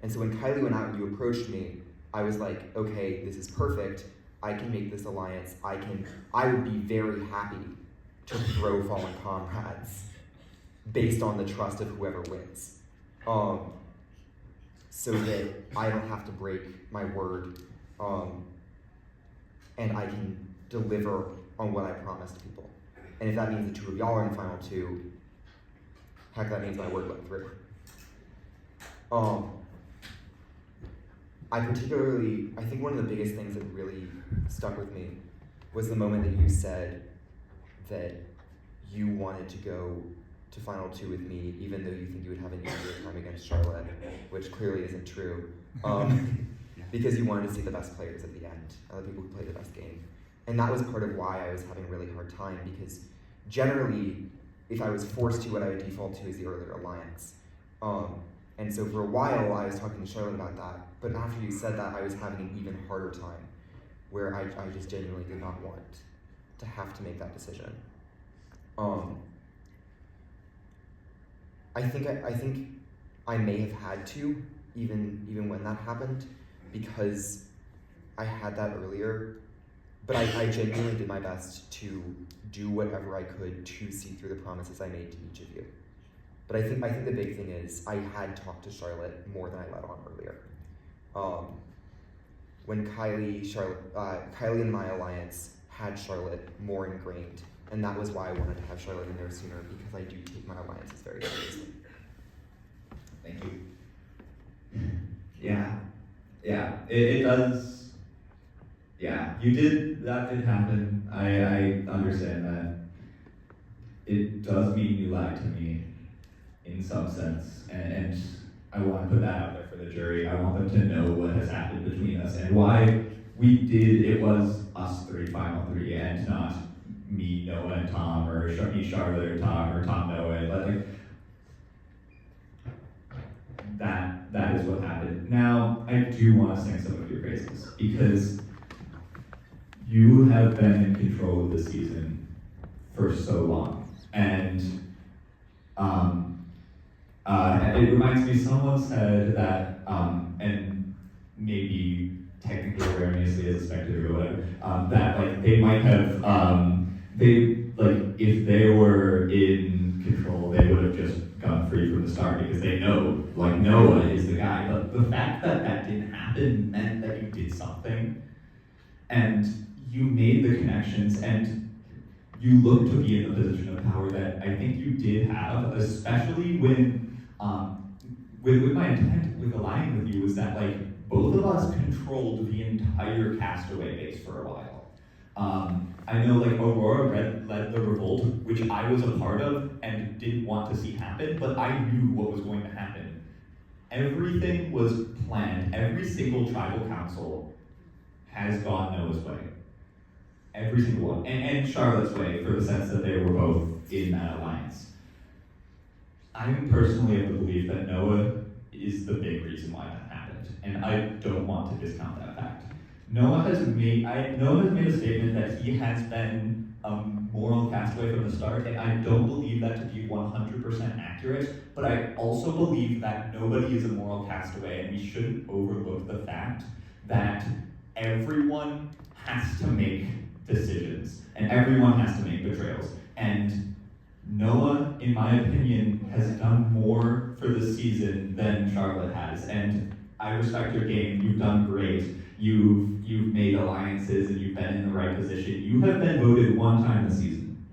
Speaker 8: And so when Kylie went out and you approached me, I was like, okay, this is perfect. I can make this alliance. I would be very happy to throw Fallen Comrades based on the trust of whoever wins. So that I don't have to break my word, and I can deliver on what I promised people. And if that means the two of y'all are in the final two, heck, that means my word went through. I think one of the biggest things that really stuck with me was the moment that you said that you wanted to go to final two with me, even though you think you would have an easier time against Charlotte, which clearly isn't true, because you wanted to see the best players at the end, the people who play the best game. And that was part of why I was having a really hard time, because generally, if I was forced to, what I would default to is the earlier alliance. And so for a while, I was talking to Charlotte about that, but after you said that, I was having an even harder time, where I just genuinely did not want to have to make that decision. I think I may have had to, even when that happened, because I had that earlier, but I genuinely did my best to do whatever I could to see through the promises I made to each of you. But I think the big thing is I had talked to Charlotte more than I let on earlier. When Kylie and my alliance had Charlotte more ingrained, and that was why I wanted to have Charlotte in there sooner, because I do take my alliances very seriously.
Speaker 16: Thank you. Yeah. It does. Yeah, that did happen. I understand that. It does mean you lied to me in some sense, and I want to put that out there for the jury. I want them to know what has happened between us and why it was us three, final three, and not me, Noah, and Tom, or me, Charlotte, or Tom, Noah. But like, that is what happened. Now, I do want to sing some of your praises, because you have been in control of the season for so long. And it reminds me, someone said that, and maybe technically erroneously as a spectator or whatever, that like they might have, if they were in control, they would have just gone free from the start, because they know, like, Noah is the guy. But the fact that that didn't happen meant that you did something, and you made the connections, and you look to be in a position of power that I think you did have, especially when, with my intent with aligning with you was that like both of us controlled the entire Castaway base for a while. I know like Aurora led the revolt, which I was a part of and didn't want to see happen, but I knew what was going to happen. Everything was planned. Every single tribal council has gone Noah's way. Every single one. And Charlotte's way, for the sense that they were both in that alliance. I'm personally of the belief that Noah is the big reason why that happened, and I don't want to discount that fact. Noah has made a statement that he has been a moral castaway from the start, and I don't believe that to be 100% accurate, but I also believe that nobody is a moral castaway, and we shouldn't overlook the fact that everyone has to make decisions, and everyone has to make betrayals. And Noah, in my opinion, has done more for the season than Charlotte has, and I respect your game. You've done great. You've made alliances and you've been in the right position. You have been voted one time this season,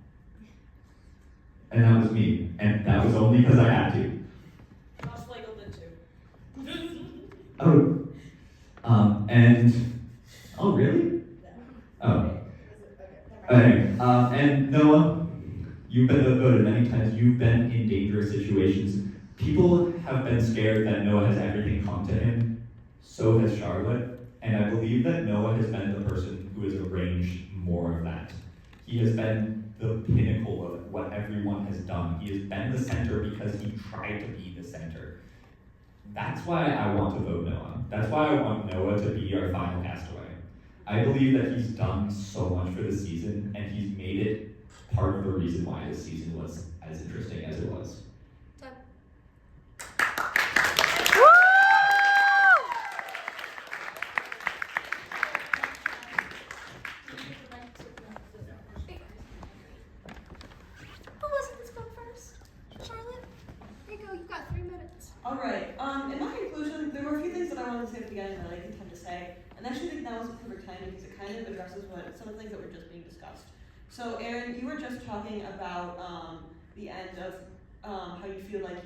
Speaker 16: and that was me, and that was only because I had to.
Speaker 7: Josh Flagel did too.
Speaker 16: Oh, really? Oh. Anyway, and Noah, you've been voted many times. You've been in dangerous situations. People have been scared that Noah has everything come to him. So has Charlotte. And I believe that Noah has been the person who has arranged more of that. He has been the pinnacle of what everyone has done. He has been the center because he tried to be the center. That's why I want to vote Noah. That's why I want Noah to be our final castaway. I believe that he's done so much for the season, and he's made it part of the reason why this season was as interesting as it was.
Speaker 5: Who wasn't this go first? Charlotte? Here you go, you've got 3 minutes.
Speaker 7: Alright, in my conclusion, there were a few things that I wanted to say at the beginning that I didn't have to say, and I actually think that was a perfect time because it kind of addresses some of the things that were just being discussed. So Aaron, you were just talking about the end of how you feel like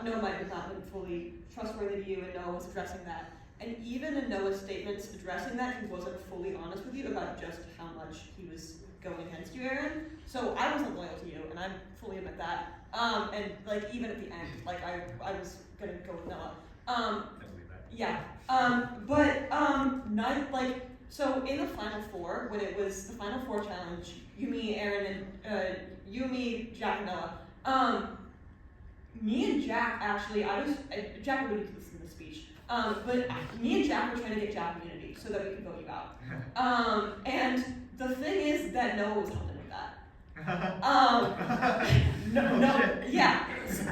Speaker 7: Noah might have not been fully trustworthy to you, and Noah was addressing that. And even in Noah's statements addressing that, he wasn't fully honest with you about just how much he was going against you, Aaron. So I wasn't loyal to you, and I fully admit that. And like even at the end, like I was gonna go with Noah. Yeah. So in the Final Four, when it was the Final Four challenge, you, me, Aaron, and Jack, and Noah. Me and Jack actually, Jack alluded to this in the speech. But me and Jack were trying to get Jack immunity so that we could vote you out. And the thing is that Noah was helping with that.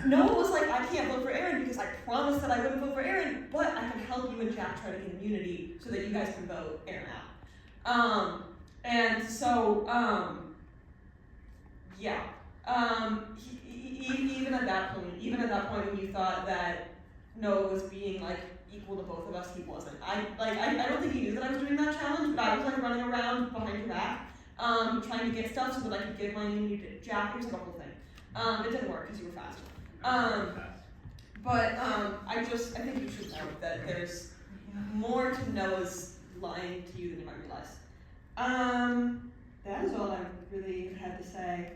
Speaker 7: Noah was like, I can't vote for Aaron because I promised that I wouldn't vote for Aaron, but I can help you and Jack try to get immunity so that you guys can vote Aaron out. Even at that point when you thought that Noah was being like equal to both of us, he wasn't. I don't think he knew that I was doing that challenge, but I was like running around behind your back, trying to get stuff so that I could give my immunity to Jack. It was like a whole thing. It didn't work because you were fast. I think you should know that there's more to Noah's lying to you than you might realize. That is all I really had to say.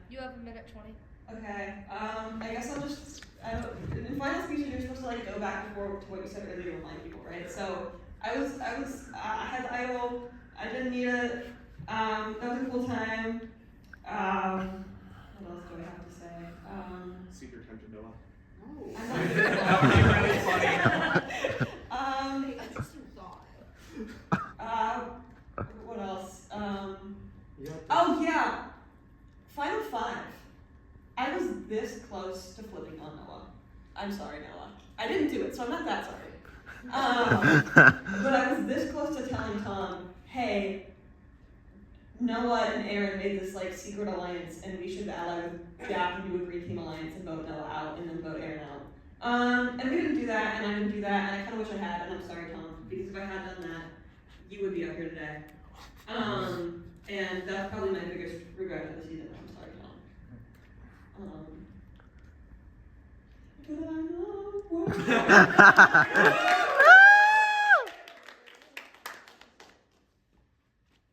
Speaker 5: You have 1:20.
Speaker 7: Okay. I guess I'll just. In final speeches, you're supposed to like go back and forth to what you said earlier to remind people, right? So I had idle. I didn't need it. That was a cool time. What else do I have to say?
Speaker 9: Secret time to Noah.
Speaker 7: No.
Speaker 10: That would be really funny.
Speaker 7: What else? Oh yeah. Final five. I was this close to flipping on Noah. I'm sorry, Noah. I didn't do it, so I'm not that sorry. But I was this close to telling Tom, hey, Noah and Aaron made this like secret alliance, and we should ally with Jack and do a green team alliance and vote Noah out, and then vote Aaron out. And we didn't do that, and I didn't do that, and I kind of wish I had, and I'm sorry, Tom, because if I had done that, you would be up here today. And that's probably my biggest regret of the season. I'm sorry, Tom. But I know what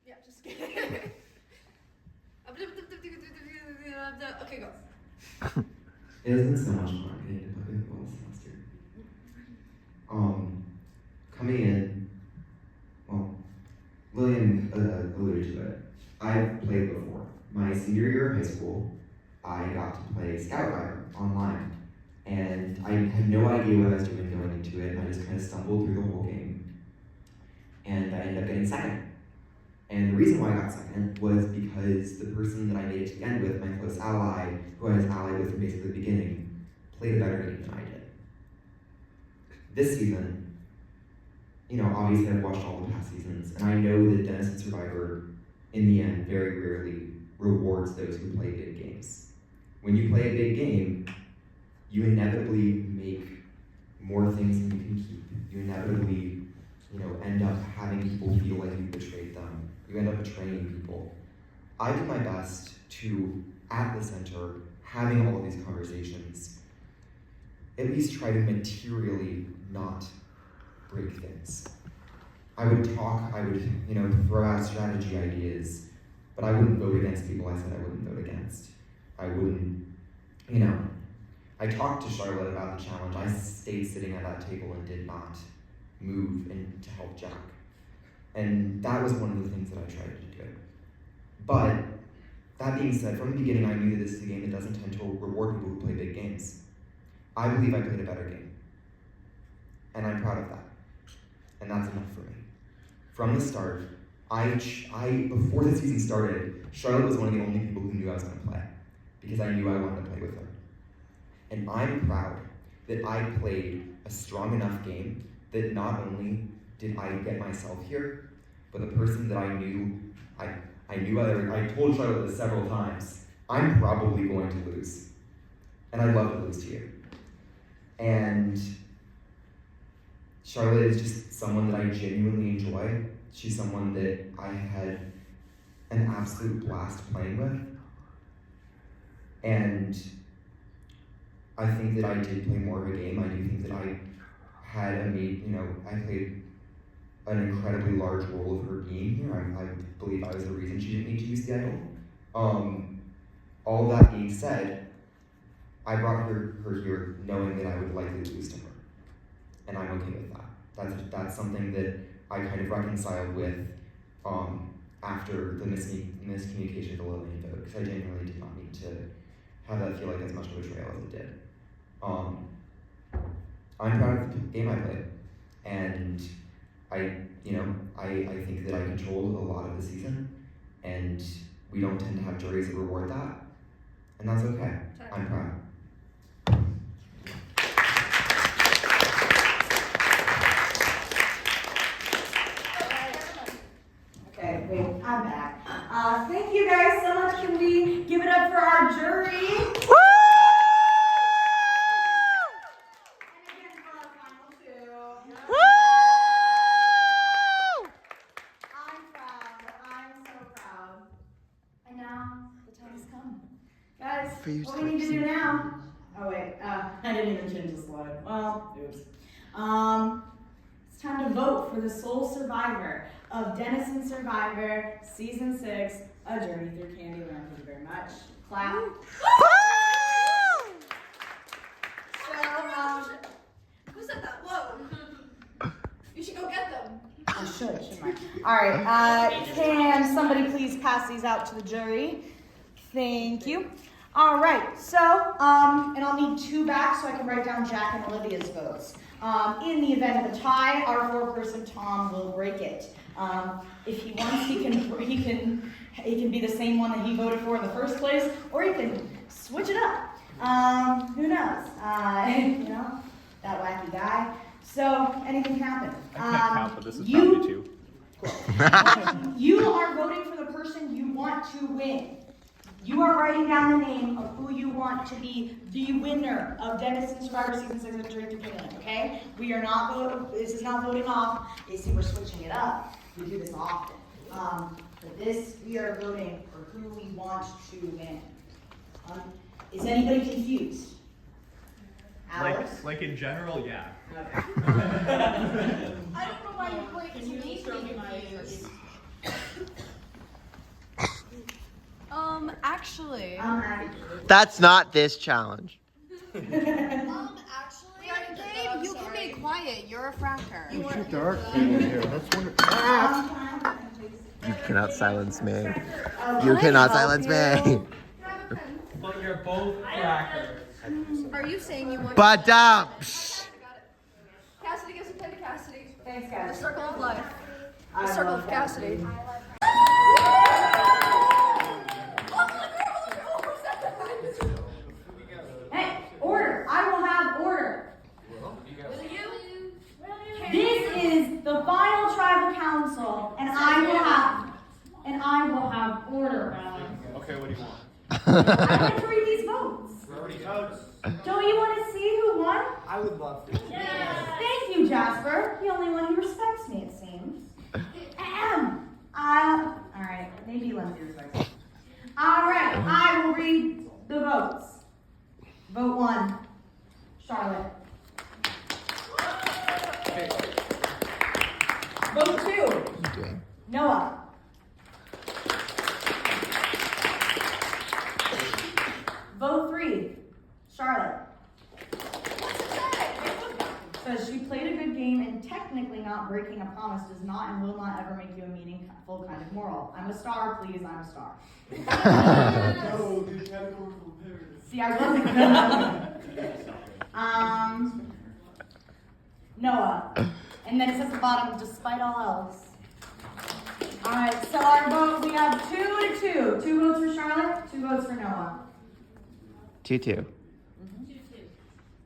Speaker 5: Yeah, just kidding. Okay, go.
Speaker 8: It has been so much fun getting to play with this semester. Coming in, well, William alluded to it. I've played before. My senior year of high school, I got to play Scout Rider online. And I had no idea what I was doing going into it, and I just kind of stumbled through the whole game. And I ended up getting second. And the reason why I got second was because the person that I made it to the end with, my close ally, who I was allied with from basically the beginning, played a better game than I did. This season, obviously I've watched all the past seasons, and I know that Dennis and Survivor in the end, very rarely rewards those who play big games. When you play a big game, you inevitably make more things than you can keep. You inevitably, end up having people feel like you betrayed them. You end up betraying people. I did my best to, at the center, having all of these conversations, at least try to materially not break things. I would talk, I would, throw out strategy ideas, but I wouldn't vote against people I said I wouldn't vote against. I wouldn't, I talked to Charlotte about the challenge. I stayed sitting at that table and did not move and to help Jack. And that was one of the things that I tried to do. But that being said, from the beginning I knew that this is a game that doesn't tend to reward people who play big games. I believe I played a better game. And I'm proud of that. And that's enough for me. From the start, before the season started, Charlotte was one of the only people who knew I was going to play, because I knew I wanted to play with her. And I'm proud that I played a strong enough game that not only did I get myself here, but the person that I knew, I told Charlotte this several times, I'm probably going to lose. And I'd love to lose to you. And Charlotte is just someone that I genuinely enjoy. She's someone that I had an absolute blast playing with. And I think that I did play more of a game. I do think that I had I played an incredibly large role of her being here. I believe I was the reason she didn't need to use the idol. All that being said, I brought her here knowing that I would likely lose to her. And I'm okay with that. That's something that I kind of reconciled with after the miscommunication of the Lillian vote, because I genuinely did not need to have that feel like as much of a betrayal as it did. I'm proud of the game I played, and I think that I controlled a lot of the season, and we don't tend to have juries that reward that, and that's okay. I'm proud.
Speaker 4: Okay, wait, I'm back. Thank you guys so much. Can we give it up for our jury? Woo! And again for our final two. Woo! I'm proud. I'm so proud. And now the time has come. Guys, what we need to do now? Oh wait, I didn't even change the slide. Well, oops. It's time to vote for the sole survivor of Denison Survivor Season 6, A Journey Through Candyland. Thank you very much. Clap.
Speaker 5: Who said that? Whoa. You should go get them.
Speaker 4: I should, shouldn't I? All right, can somebody please pass these out to the jury? Thank you. All right, so, and I'll need two back so I can write down Jack and Olivia's votes. In the event of a tie, our four-person Tom will break it. If he wants, he can be the same one that he voted for in the first place, or he can switch it up. Who knows? That wacky guy. So anything can happen.
Speaker 10: I can't count, but this is probably two.
Speaker 4: You are voting for the person you want to win. You are writing down the name of who you want to be the winner of Denison Survivor Season 6 of Journey Through Candyland, okay? We are not voting, this is not voting off. You see, we're switching it up. We do this often. But this, we are voting for who we want to win. Is anybody confused? Alex?
Speaker 10: Like in general, yeah.
Speaker 5: I don't know why you point to me to be confused.
Speaker 6: Actually.
Speaker 13: That's not this challenge.
Speaker 6: Actually, babe, you can be quiet. You're a fracker.
Speaker 13: You too dark in here. That's wonderful. You cannot silence me. You cannot silence me.
Speaker 18: But you're both crackers.
Speaker 5: Are you saying you want
Speaker 13: But
Speaker 5: Cassidy gives a pen to Cassidy.
Speaker 4: Thanks, guys.
Speaker 5: The circle of life. The circle of Cassidy.
Speaker 4: Hey, order. I will have order. This is the final tribal council, and I will like to read these votes. Don't you want to see who won?
Speaker 18: I would love to.
Speaker 4: Thank you, Jasper. The only one who respects me, it seems. All right, maybe Lindsay respects me. All right, I will read the votes. Vote 1, Charlotte. Vote 2, Noah. Vote 3, Charlotte. Says she played a good game and technically not breaking a promise does not and will not ever make you a meaningful kind of moral. I'm a star, please, I'm a star.
Speaker 18: No, the categorical imperative.
Speaker 4: See, I wasn't good. Noah. And then it says at the bottom, despite all else. Alright, so our vote, we have 2 to 2. 2 votes for Charlotte, 2 votes for Noah.
Speaker 13: 2-2.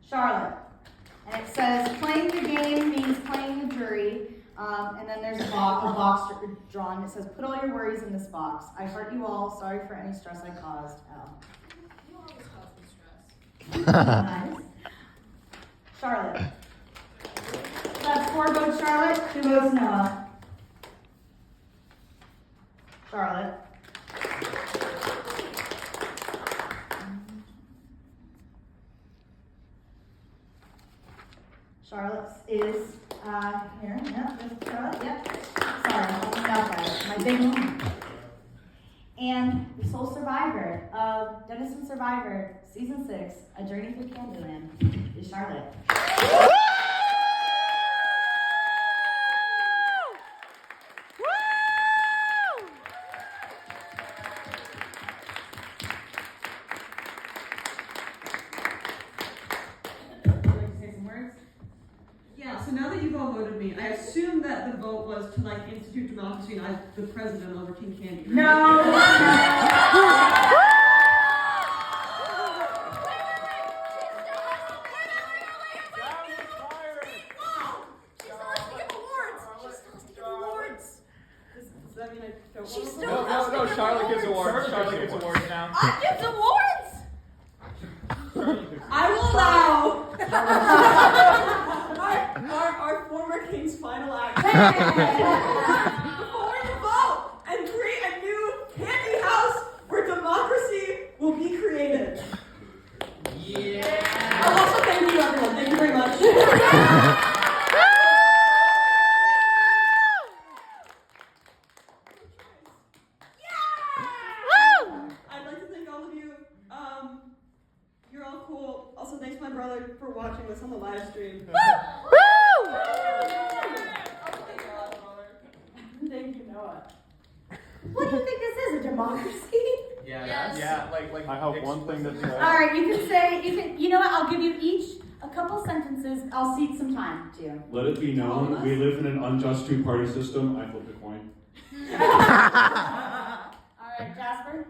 Speaker 4: Charlotte. And it says playing the game means playing the jury. And then there's a box drawn. It says put all your worries in this box. I hurt you all. Sorry for any stress I caused.
Speaker 5: You always cause me stress.
Speaker 4: Nice. Charlotte. So that's 4 votes Charlotte, 2 votes Noah. Charlotte. Charlotte's is here. Yep, this is Charlotte. Yep. Sorry, I'm looking outside. My big one. And the sole survivor of Denison Survivor Season 6, A Journey Through Candyland, is Charlotte.
Speaker 7: Yeah, so now that you've all voted me, I assume that the vote was to like institute democracy and I'm the president over King Candy. Right?
Speaker 4: No!
Speaker 10: No, Charlotte gives awards. Charlotte gives awards now.
Speaker 5: I give awards!
Speaker 7: I will allow our former king's final act before you vote and create a new candy house where democracy will be created. Yeah. Also, thank you everyone. Thank you very much. I'd like to thank all of you. You're all cool. Also, thanks my brother for watching this on the live stream.
Speaker 4: Thank you, Noah. What do you think this is, a democracy?
Speaker 10: Yeah,
Speaker 5: Yes.
Speaker 10: yeah, like
Speaker 18: I have one thing to say.
Speaker 4: Alright, you know what, I'll give you each a couple sentences. I'll cede some time to you.
Speaker 18: Let it be known, we live in an unjust two-party system. I flipped a coin.
Speaker 4: Alright, Jasper?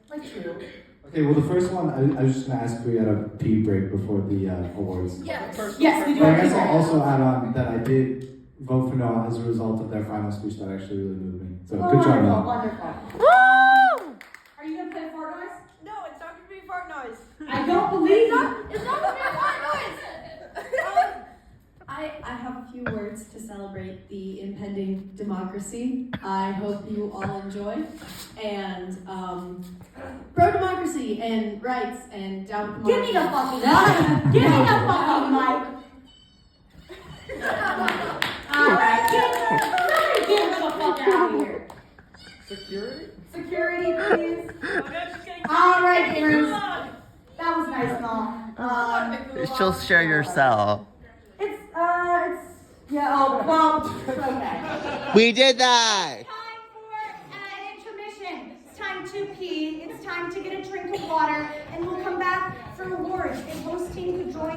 Speaker 4: Like 2.
Speaker 14: Okay, well, the first one, I was just going to ask if we had a pee break before the awards.
Speaker 5: Yes.
Speaker 4: Yes, we do.
Speaker 14: But I guess I'll also add on that I did vote for Noah as a result of their final speech. That actually really moved me. So good job, Noah.
Speaker 4: Wonderful. Are you going to play fart noise?
Speaker 5: No, it's not gonna be fart noise.
Speaker 4: I don't believe you.
Speaker 5: It's not gonna be a fart noise.
Speaker 12: I have a few words to celebrate the impending democracy. I hope you all enjoy. And pro-democracy and rights and down with
Speaker 4: Give me the fucking mic. Give me the fucking mic. Alright, get the fuck out of here.
Speaker 10: security.
Speaker 4: Security, please. Alright, parents. That was nice and all.
Speaker 13: She'll share your cell.
Speaker 4: Okay.
Speaker 13: We did that!
Speaker 4: Time for an intermission. It's time to pee. It's time to get a drink of water, and we'll come back for awards. The host team could join